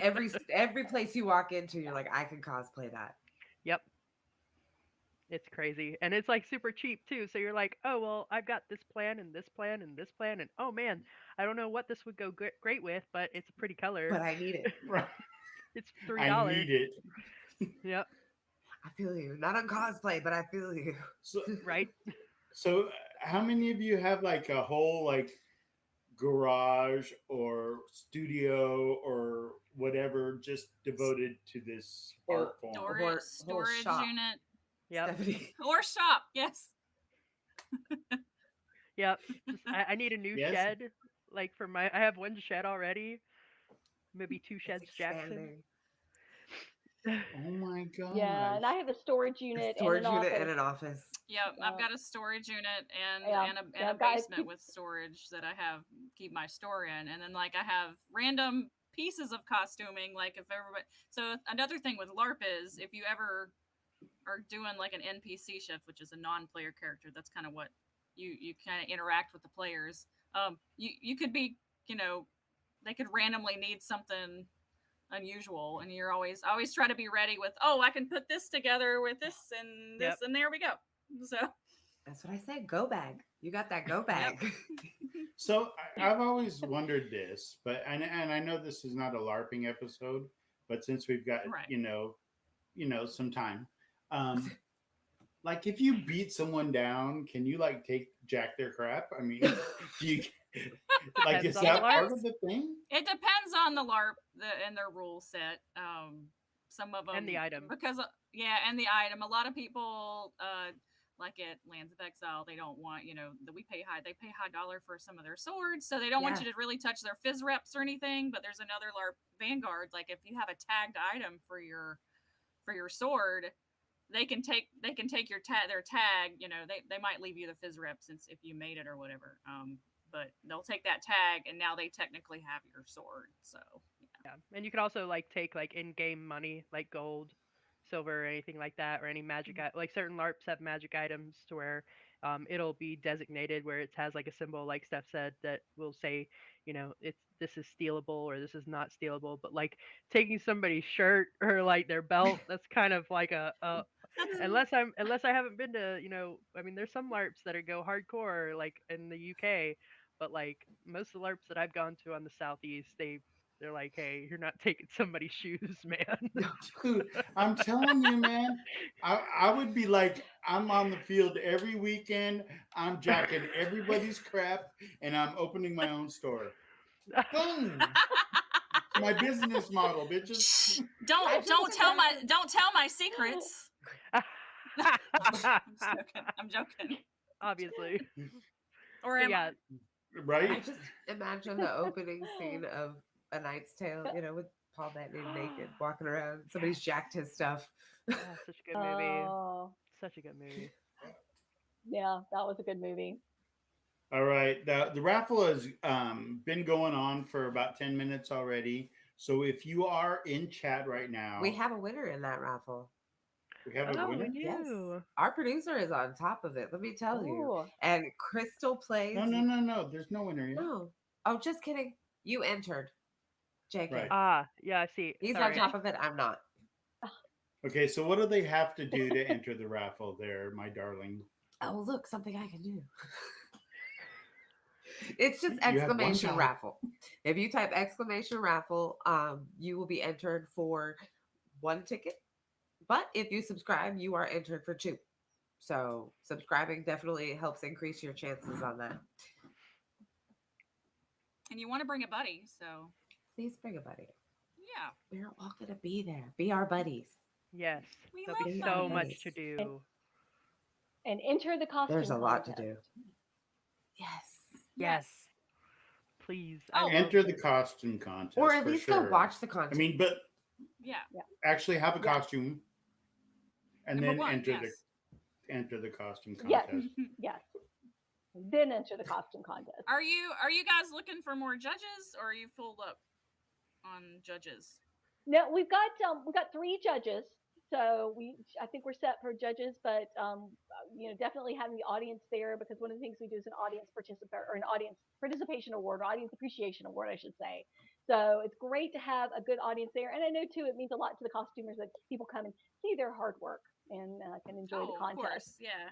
every place you walk into, you're like, I can cosplay that. Yep, it's crazy, and it's like super cheap too. So you're like, oh well, I've got this plan and this plan and this plan, and oh man, I don't know what this would go great with, but it's a pretty color. But I need it. Right. It's $3. I need it. Yep, I feel you. Not on cosplay, but I feel you. So right. so how many of you have like a whole like garage or studio or whatever just devoted to this art form? Whole Storage shop. unit Yep, Stephanie. or shop. Yes. yep. Just I need a new Yes. shed. Like for my, I have one shed already. Maybe two It's sheds, Jackson. expanding. Oh my it. Yeah, and gosh. I have a storage A unit and storage an unit office. and an office. Yep, I've Yeah, got a storage unit and yeah, and a and yeah. a basement with storage that I have keep my store in, and then like I have random pieces of costuming. Like if everybody, so another thing with LARP is if you ever are doing like an NPC shift, which is a non-player character, that's kind of what you kind of interact with the players. You could be, you know, they could randomly need something unusual, and you're always try to be ready with, oh, I can put this together with this and this, Yep. and there we go. So That's what I said. Go bag. You got that go bag. So I've always wondered this, but and I know this is not a LARPing episode, but since we've got right. some time, like if you beat someone down, can you like take jack their crap? I mean, do you like Depends is on the It that LARP part depends. of the thing? It depends on the LARP and their rule set. Some of and the them item. because yeah, and the item. A lot of people like at Lands of Exile, they don't want that we pay high. They pay high dollar for some of their swords, so they don't want Yeah. you to really touch their fizz reps or anything. But there's another LARP Vanguard. Like if you have a tagged item for your sword, they can take their tag. They might leave you the fizz rep since if you made it or whatever. But they'll take that tag and now they technically have your sword. So Yeah, and you can also like take like in-game money, like gold, silver, or anything like that, or any magic. Like certain LARPs have magic items to where it'll be designated where it has like a symbol, like Steph said, that will say, it's this is stealable or this is not stealable. But like taking somebody's shirt or like their belt, that's kind of like a that's unless I haven't been to, I mean, there's some LARPs that are go hardcore like in the UK, but like most of the LARPs that I've gone to on the southeast, they're like, hey, you're not taking somebody's shoes, man. Dude, I'm telling you, man. I would be like, I'm on the field every weekend. I'm jacking everybody's crap, and I'm opening my own store. Boom! It's my business model, bitches. Shh, I don't just don't tell my imagine. don't tell my secrets. I'm just joking. I'm joking. Obviously. Or But am yeah, I? I Right? just imagine the opening scene of A Knight's Tale, with Paul Bettany naked walking around. Somebody's jacked his stuff. such a good movie. Oh, Such a good movie. yeah, that was a good movie. All right. The raffle has been going on for about 10 minutes already. So if you are in chat right We now, have a winner in that raffle. we have a Oh, we winner. Yes. do. Our producer is on top of it, let me tell you. Oh, And Crystal plays. No, no, no, no. There's no winner yet. No. Oh, just kidding. You entered. Right. JK. Ah, yeah, I see. He's on Sorry. top of it. I'm not. Okay, so what do they have to do to enter the raffle there, my darling? Oh, look, something I can do. It's just You have one exclamation guy. raffle. If you type exclamation raffle, you will be entered for one ticket. But if you subscribe, you are entered for two. So subscribing definitely helps increase your chances on that. And you want to bring a buddy, so Please bring a buddy. yeah, We're all gonna be there. Be our buddies. Yes. we There'll be love Be our so buddies. much to buddies. do. and enter the There's costume a lot to contest. do. Yes. Yes. Yes. Please. I Oh, love Enter the it. costume contest. Or at for least go sure. watch the I contest. mean, but yeah. actually have a Yeah. costume and Number then one, enter yes. the costume Yes. contest. Yes. Then enter the costume contest. Are you guys looking for more judges, or are you full up on judges? No, we've got three judges, so I think we're set for judges, but definitely having the audience there because one of the things we do is an audience participant or an audience participation award, or audience appreciation award, I should say. So it's great to have a good audience there, and I know too it means a lot to the costumers that people come and see their hard work and can enjoy the Oh, of contest. course, yeah.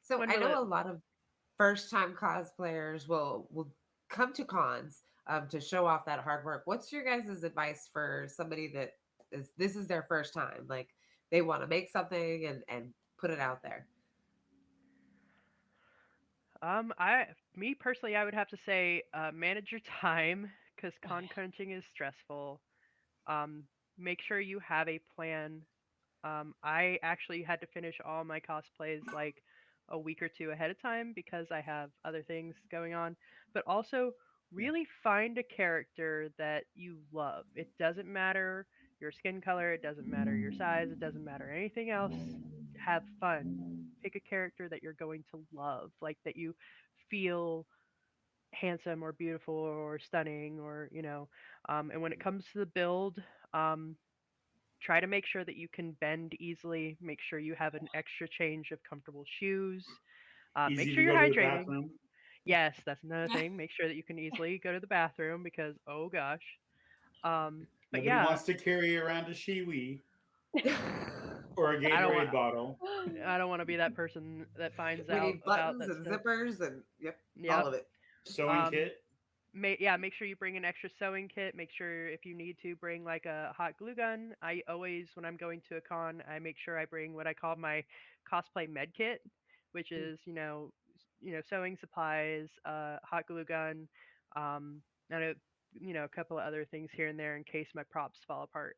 So When I will know it? a lot of first time cosplayers will come to cons to show off that hard work. What's your guys' advice for somebody that this is their first time? Like they want to make something and put it out there. Me personally, I would have to say, manage your time because con crunching is stressful. Um, Make sure you have a plan. I actually had to finish all my cosplays like a week or two ahead of time because I have other things going on. But also, Yeah. really find a character that you love. It doesn't matter your skin color, it doesn't matter your size, it doesn't matter anything else. Have fun. Pick a character that you're going to love, like that you feel handsome or beautiful or stunning or and when it comes to the build, um, try to make sure that you can bend easily. Make sure you have an extra change of comfortable shoes. Make Easy sure to you're go to the hydrating. bathroom. Yes, that's another thing. Make sure that you can easily go to the bathroom because oh gosh. But Nobody yeah, wants to carry around a shiwi or a I don't want Gatorade bottle. I don't want to be that person that finds We out need about buttons that and stuff. zippers and yep, all Yep. of it. Sewing Um, kit. make sure you bring an extra sewing kit. Make sure if you need to bring like a hot glue gun. I always, when I'm going to a con, I make sure I bring what I call my cosplay med kit, which Mm. is sewing supplies, hot glue gun, and a couple of other things here and there in case my props fall apart.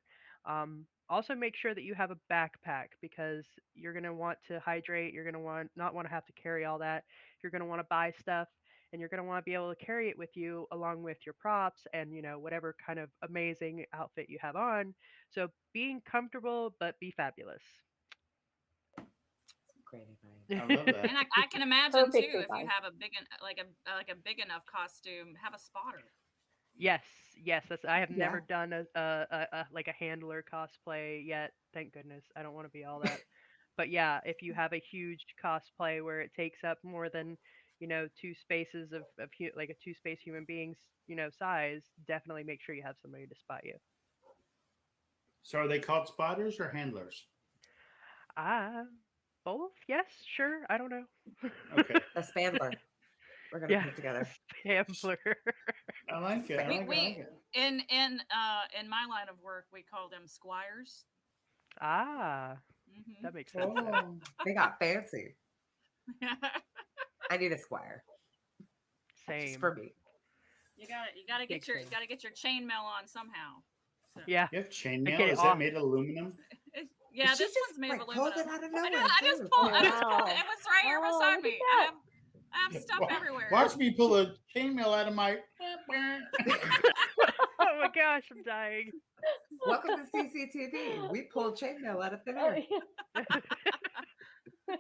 Also, make sure that you have a backpack because you're gonna want to hydrate. You're gonna want not want to have to carry all that. You're gonna want to buy stuff and you're going to want to be able to carry it with you along with your props and whatever kind of amazing outfit you have on. So being comfortable but be fabulous. Great advice. I love that. And I can imagine Perfect too if you advice. have a like a big enough costume, have a spotter. Yes, yes, that's I have Yeah. never done like a handler cosplay yet. Thank goodness. I don't want to be all that. But yeah, if you have a huge cosplay where it takes up more than two spaces like a two space human being's size, definitely make sure you have somebody to spot you. So are they called spotters or handlers? Ah, both? Yes, sure. I don't know. Okay. A spandler. We're gonna Yeah, put it together. Spambler. I like it. I We like it. I we like it. in my line of work we call them squires. Ah, Hmm that makes sense now. Oh, They got fancy. I need a squire. Just Same. for me. you gotta Big get your same. chainmail on somehow. So, Yeah. you have Okay, chainmail? Is that made of aluminum? yeah, She this just one's made of pulled it aluminum. out of I nowhere. know. I just pulled. I just pulled it. Wow. It was right here Oh, beside look at me. that. I have stuff everywhere. Watch me pull a chainmail out of my. Oh my gosh, I'm dying. Welcome to CCTV. We pulled chainmail out of thin Oh, air. yeah.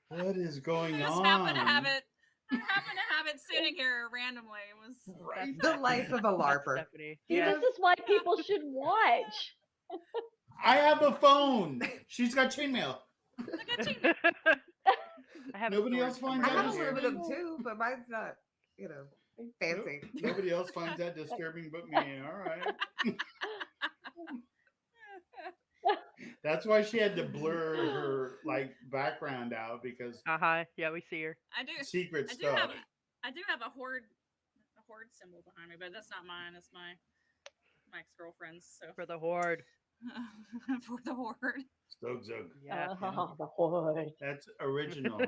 What is I going just happened to have on? it. I happened to have it sitting here randomly. It was. Right. The life of a That's larper. Stephanie. See, Yes. this is why people should watch. I have a phone. She's got chainmail. I got chainmail. I have Nobody a else sword finds I that have somewhere. aluminum too, but mine's not, fancy. Nobody else finds that disturbing but me. All right. That's why she had to blur her like background out because Uh-huh. Yeah, we see her. I do. secret I do have. stuff. I do have a horde symbol behind me, but that's not mine. It's my ex girlfriend's. So For the horde. for the horde. Zug zug. Yeah. Oh, the hood. That's original.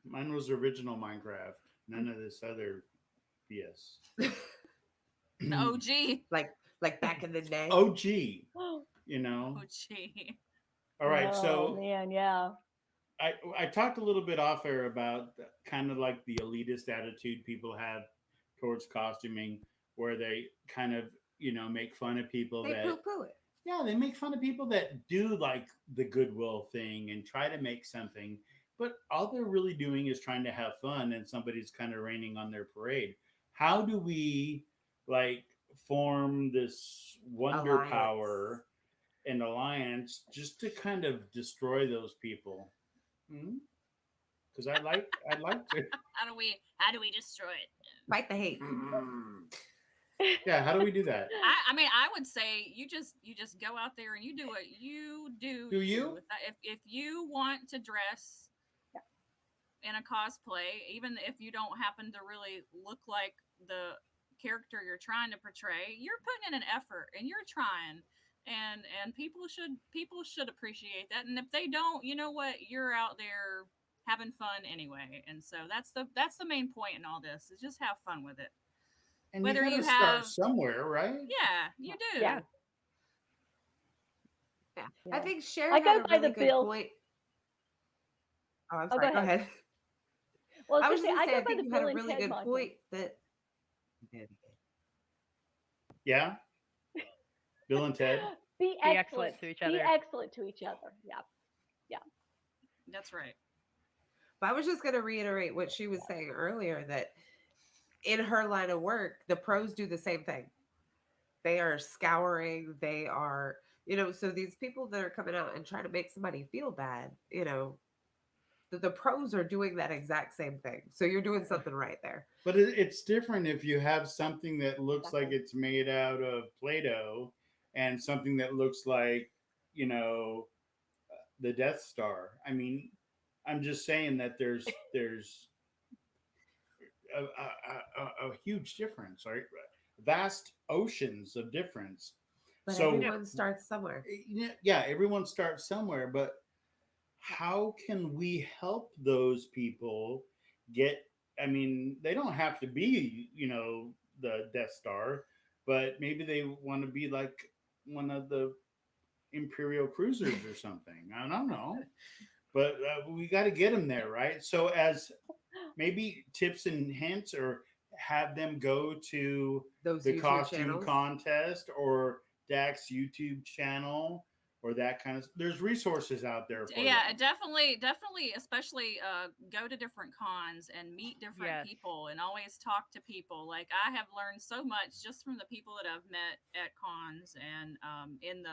Mine was original Minecraft. None of this other BS. The OG. Like back in the day. OG, you know. OG. All right, Oh, so man, yeah. I talked a little bit off air about kind of like the elitist attitude people have towards costuming, where they kind of make fun of people They that poo-poo it. yeah, they make fun of people that do like the goodwill thing and try to make something, but all they're really doing is trying to have fun, and somebody's kind of raining on their parade. How do we like form this wonder Alliance. power and alliance just to kind of destroy those people? Because I'd like to. How do we destroy it? Fight the hate. Yeah, how do we do that? I mean, I would say you just go out there and you do what you do. Do you? If you want to dress in a cosplay, even if you don't happen to really look like the character you're trying to portray, you're putting in an effort and you're trying. And people should appreciate that. And if they don't, you know what? You're out there having fun anyway. And so that's the main point in all this is just have fun with it. And Whether you you gotta start have- somewhere, right? Yeah, you do. Yeah. Yeah. Yeah. I think Sharon I go had a by the really good bill. point. Oh, I'm Oh, sorry. go Go ahead. ahead. Well, I was just just I saying, go I by think the you had Bill a and really Ted good mantra. point that. Yeah. Bill and Ted. Be Be excellent. excellent to each Be other. excellent to each other. Yeah. That's right. But I was just going to reiterate what she was saying earlier that in her line of work, the pros do the same thing. They are scouring, they are, so these people that are coming out and trying to make somebody feel bad, the pros are doing that exact same thing. So you're doing something right there. But it's different if you have something that looks like Exactly. it's made out of Play-Doh and something that looks like, the Death Star. I mean, I'm just saying that there's a huge difference, right? Vast oceans of difference. But So, Yeah. everyone starts somewhere. yeah, everyone starts somewhere, but how can we help those people get? I mean, they don't have to be, the Death Star, but maybe they want to be like one of the Imperial cruisers or something. I don't know, but we got to get them there, right? So, as maybe tips and hints, or have them go to Those the YouTube costume channels. contest or Dak's YouTube channel or that kind of. There's resources out there for Yeah, them. definitely, especially go to different cons and meet different Yes. people and always talk to people. Like I have learned so much just from the people that I've met at cons and in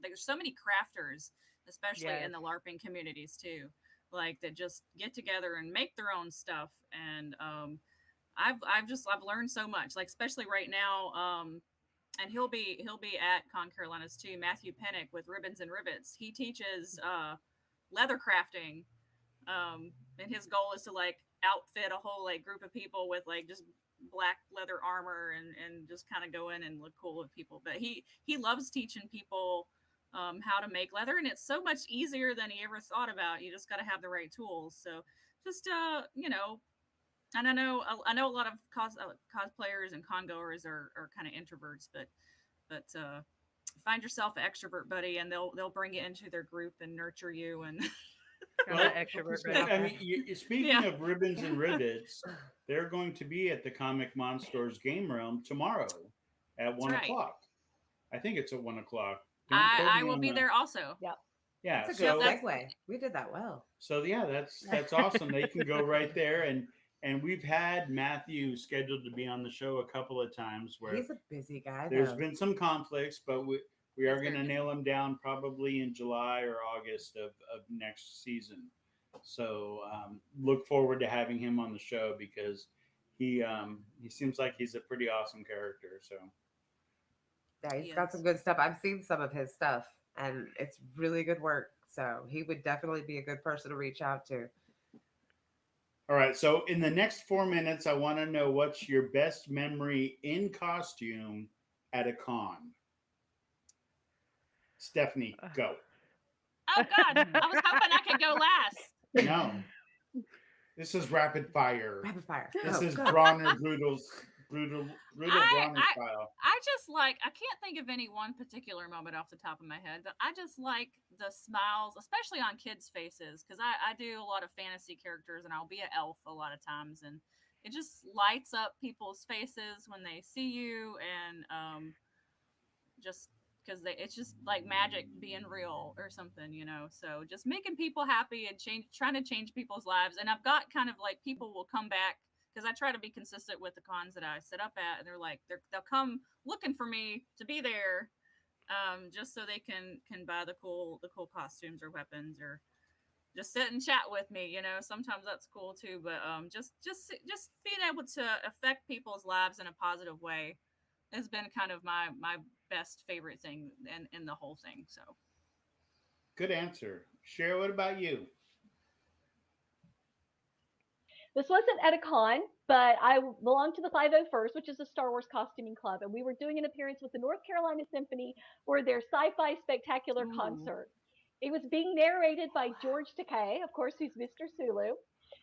there's so many crafters, especially in Yes. the LARPing communities too, like that just get together and make their own stuff. And I've learned so much, like especially right now. And he'll be at ConCarolinas too. Matthew Pennick with Ribbons and Rivets. He teaches leather crafting, and his goal is to like outfit a whole like group of people with like just black leather armor and just kind of go in and look cool with people. But he loves teaching people how to make leather, and it's so much easier than he ever thought about. You just got to have the right tools. So just and I know a lot of cosplayers and congoers are kind of introverts, but find yourself an extrovert buddy, and they'll bring you into their group and nurture you. And I'm Well, that extrovert right I now. mean, speaking yeah, of ribbons and rivets, they're going to be at the Comic Monsters Game Realm tomorrow at that's one right. o'clock. I think it's at 1 o'clock. Don't quote I me will on be the. there also. Yep. Yeah, That's a good Yep, so that's segue. We did that well. yeah, that's awesome. They can go right there, and we've had Matthew scheduled to be on the show a couple of times where He's a busy guy, there's though. been some conflicts, but we are he's going very to busy. nail him down probably in July or August of next season. So look forward to having him on the show because he seems like he's a pretty awesome character. So Yeah, He he's got some is. good stuff. I've seen some of his stuff, and it's really good work. So he would definitely be a good person to reach out to. all right, so in the next 4 minutes, I want to know what's your best memory in costume at a con. Stephanie, go. Oh God, I was hoping I could go last. No, this is rapid fire. Rapid fire. This Go, is go. Bronner brutal I Bronner I style. I just like I can't think of any one particular moment off the top of my head, but I just like the smiles, especially on kids' faces, because I do a lot of fantasy characters and I'll be an elf a lot of times, and it just lights up people's faces when they see you, and just because it's just like magic being real or something. So just making people happy and trying to change people's lives. And I've got kind of like people will come back because I try to be consistent with the cons that I set up at, and they're like they'll come looking for me to be there, just so they can buy the cool costumes or weapons, or just sit and chat with me. Sometimes that's cool too, but just being able to affect people's lives in a positive way has been kind of my best favorite thing in the whole thing. So Good answer. Cher, what about you? This wasn't at a con, but I belong to the 501st, which is a Star Wars costuming club, and we were doing an appearance with the North Carolina Symphony for their Sci-Fi Spectacular ooh, concert. It was being narrated by George Takei, of course, who's Mr. Sulu.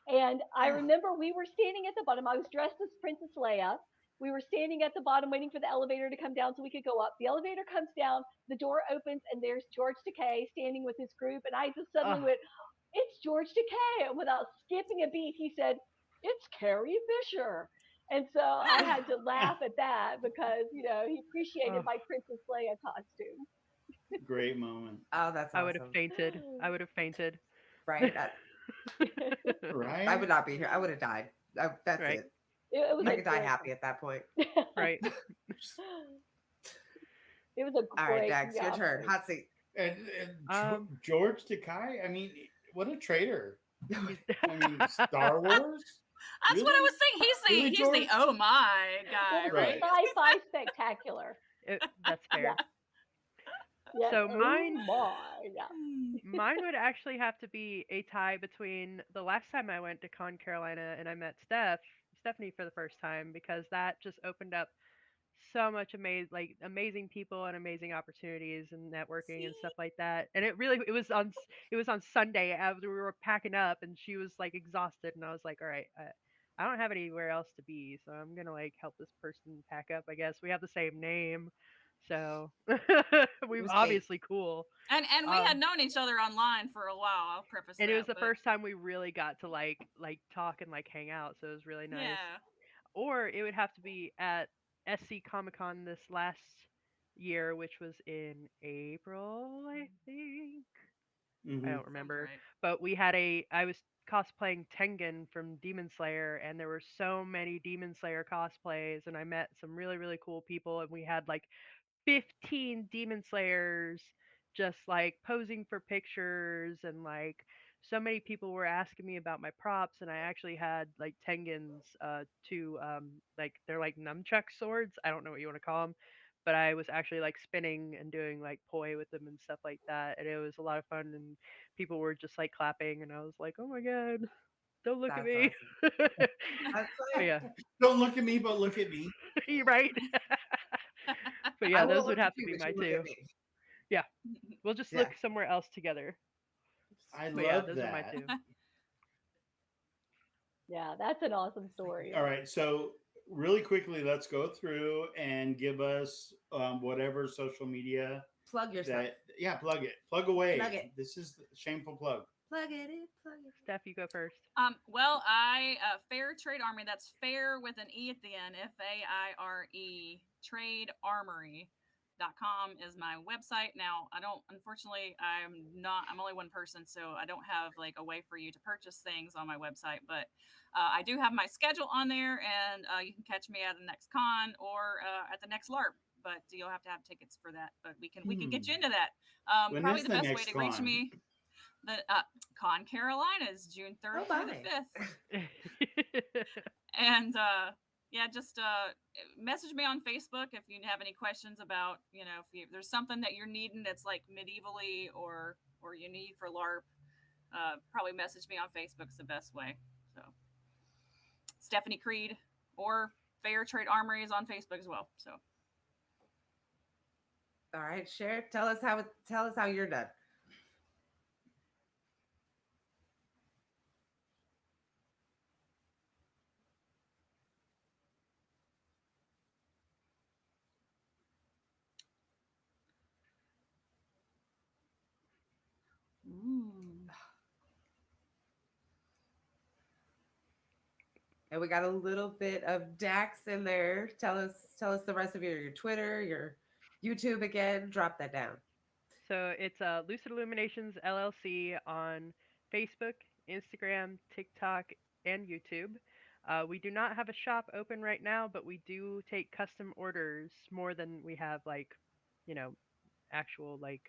And I remember we were standing at the bottom. I was dressed as Princess Leia. We were standing at the bottom waiting for the elevator to come down so we could go up. The elevator comes down, the door opens, and there's George Takei standing with his group. And I just suddenly Oh, went, "It's George Takei." And without skipping a beat, he said, "It's Carrie Fisher." And so I had to laugh at that because, he appreciated oh, my Princess Leia costume. Great moment. Oh, that's I would have awesome. fainted. I would have fainted. Right? I Right? would not be here. I would have died. That's Right, it. It was I a could die great happy at that point. right. It was a All right, great, Dax, your turn. Hot seat. And Um, George Takei, I mean, what a traitor. he's I mean, Star Wars? that's what I Really? was thinking. Really, He's George? the oh my It guy, was a right? Right. sci-fi spectacular. That's Yeah. fair. Yes. So Oh mine, my. Yeah. mine would actually have to be a tie between the last time I went to Con Carolina and I met Steph. Stephanie for the first time because that just opened up so much amazing people and amazing opportunities and networking and See? stuff like that. And it was on Sunday after we were packing up, and she was like exhausted, and I was like, all right, I don't have anywhere else to be, so I'm gonna like help this person pack up. I guess we have the same name, so It we've was fate. obviously cool. And we had known each other online for a while. I'll preface And it was that, the but first time we really got to like talk and like hang out, so it was really nice. yeah. Or it would have to be at SC Comic Con this last year, which was in April, I think. I Hmm. don't Sounds remember. right. But I was cosplaying Tengen from Demon Slayer, and there were so many Demon Slayer cosplays, and I met some really, really cool people, and we had like 15 demon slayers just like posing for pictures, and like so many people were asking me about my props, and I actually had like Tengen's two like they're like nunchuck swords. I don't know what you want to call them, but I was actually like spinning and doing like poi with them and stuff like that, and it was a lot of fun, and people were just like clapping, and I was like, oh my god, don't look at That's me. awesome. But That's yeah. Don't look at me, but look at me. You're right. But I yeah, won't those look would at have to you, be but my you look at two. me. Yeah. We'll just Yeah. look somewhere else together. I But yeah, love those are my that. two. Yeah, that's an awesome story. All right, so really quickly, let's go through and give us whatever social media Plug yourself. that. Yeah, plug it, plug Plug away. it. This is the shameful plug. Plug it in. Plug it. Steph, you go first. Well, I Fair Trade Armory. That's fair with an e at the end. FAIRE Trade Armory.com is my website. Now, I don't. Unfortunately, I'm not. I'm only one person, so I don't have like a way for you to purchase things on my website. But I do have my schedule on there, and you can catch me at the next con or at the next LARP. But you'll have to have tickets for that. But we can get you into that. When Probably is the the best way next to reach con? me the ConCarolinas, June 3rd Oh through the my. 5th. And yeah, just message me on Facebook if you have any questions about, if there's something that you're needing that's like medievally or you need for LARP, probably message me on Facebook's the best way. So Stephanie Creed or Fair Trade Armory is on Facebook as well. So All right, share. Tell us how you're done. ooh. And we got a little bit of Dax in there. Tell us the rest of your Twitter, your YouTube again. Drop that down. So it's Lucid Illuminations LLC on Facebook, Instagram, TikTok, and YouTube. We do not have a shop open right now, but we do take custom orders more than we have like, you know, actual like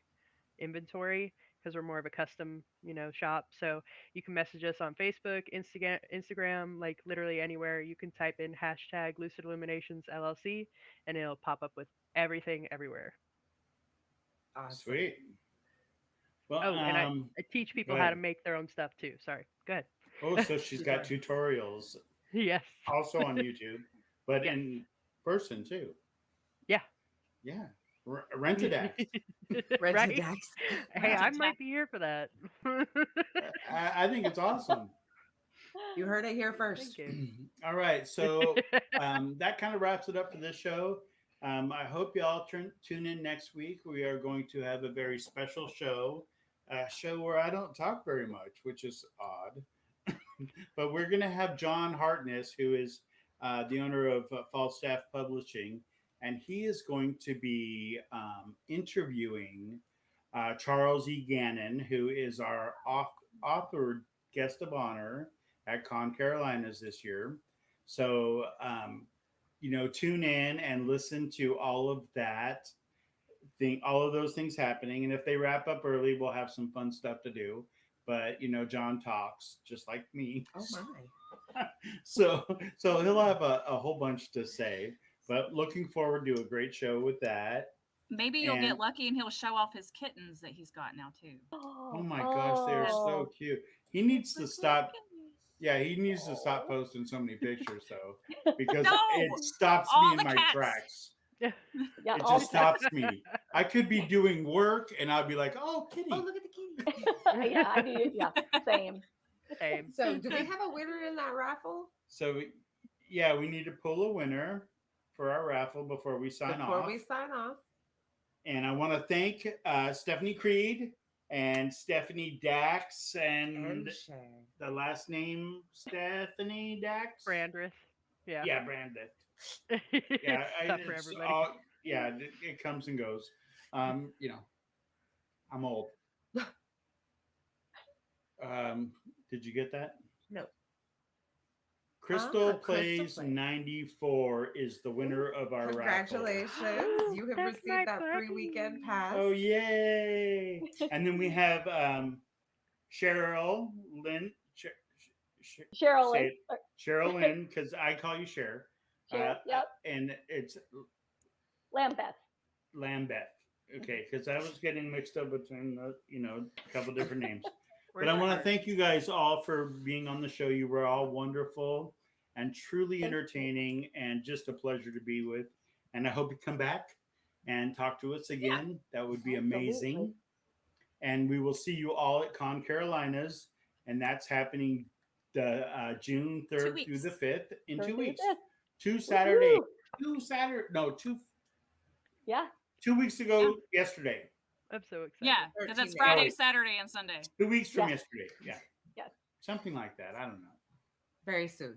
inventory because we're more of a custom, shop. So you can message us on Facebook, Instagram, like literally anywhere. You can type in hashtag Lucid Illuminations LLC, and it'll pop up with everything everywhere. Awesome. Sweet. Well, Oh, and I teach go people how to ahead. make their own stuff too. Sorry. Go ahead. Oh, so she's got Sorry. tutorials Yes. also on YouTube, but Yes. in person too. Yeah. Yeah, rented act. Red Right? Dax. Hey, I Rented might be here for that. I think it's awesome. You heard it here first. Thank you. All right, so that kind of wraps it up for this show. I hope y'all tune in next week. We are going to have a very special show, a show where I don't talk very much, which is odd. But we're going to have John Hartness, who is the owner of Falstaff Publishing, and he is going to be interviewing Charles E. Gannon, who is our author guest of honor at ConCarolinas this year. So, tune in and listen to all of that all of those things happening. And if they wrap up early, we'll have some fun stuff to do. But John talks just like me. Oh my. So he'll have a whole bunch to say. But looking forward to a great show with that. Maybe you'll And get lucky and he'll show off his kittens that he's got now too. oh my gosh, they are so cute. He needs to stop Yeah, he needs to stop Oh. posting so many pictures though, because it No, stops me all in the my cats. tracks. Yeah, It all just the cats. stops me. I could be doing work and I'll be like, "Oh, kitty." Oh, look at the kitty. Yeah, I do. Yeah, same. Same. So, do we have a winner in that raffle So, yeah, we need to pull a winner for our raffle before we sign before off. we sign off? And I want to thank Stephanie Creed and Stephanie Dax and And share. the last name Stephanie Dax. Brandreth. Yeah. Yeah, Brandon. Yeah, It's tough for it's everybody. all. Yeah, it comes and goes. You know, I'm old. Did you get that? No. Crystal Crystal Plays Plays. 94 is the winner of our raffle. Congratulations. You have That's my received that free puppy. weekend pass. Oh, yay! And then we have Cheryl Lynn. Cheryl Say and it. Cheryl Lynn, because I call you Cher. Cheryl. Yep. And it's Lambeth. Lambeth. Okay, because I was getting mixed up between a couple different names. We're But I want to tired. thank you guys all for being on the show. You were all wonderful and truly Thank you. entertaining and just a pleasure to be with. And I hope you come back and talk to us again. That would be amazing. Absolutely. And we will see you all at ConCarolinas, and that's happening the June 3rd through weeks. the 5th in 2 Thursday weeks. the 5th. Two Saturdays. Woohoo! Yeah. 2 weeks ago yesterday. I'm so excited. Yeah, because 13 it's days. Friday, Sorry. Saturday, and Sunday. 2 weeks from Yeah. yesterday. Yeah. Yes. Something like that. I don't know. Very soon.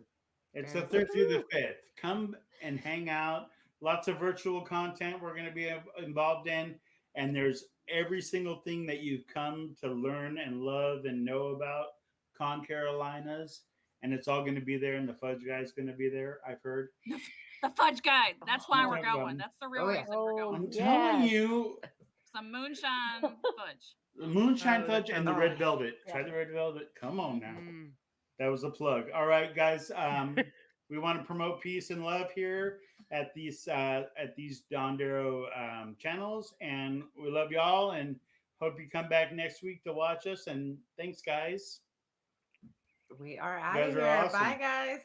It's Very the 3rd through the 5th. Come and hang out. Lots of virtual content we're going to be involved in. And there's every single thing that you've come to learn and love and know about ConCarolinas. And it's all going to be there. And the Fudge Guy's going to be there, I've heard. The Fudge Guide. That's why we're Talk about going. them. That's the real Oh, yeah. reason we're Oh, going. I'm telling yes. you, Some moonshine fudge. the moonshine Oh, that fudge and the sounds red nice. velvet. Yeah. Try the red velvet. Come on now. Mm. That was a plug. All right, guys. We want to promote peace and love here at these Dondero channels, and we love y'all. And hope you come back next week to watch us. And thanks, guys. We are out guys of are here. awesome. Bye, guys.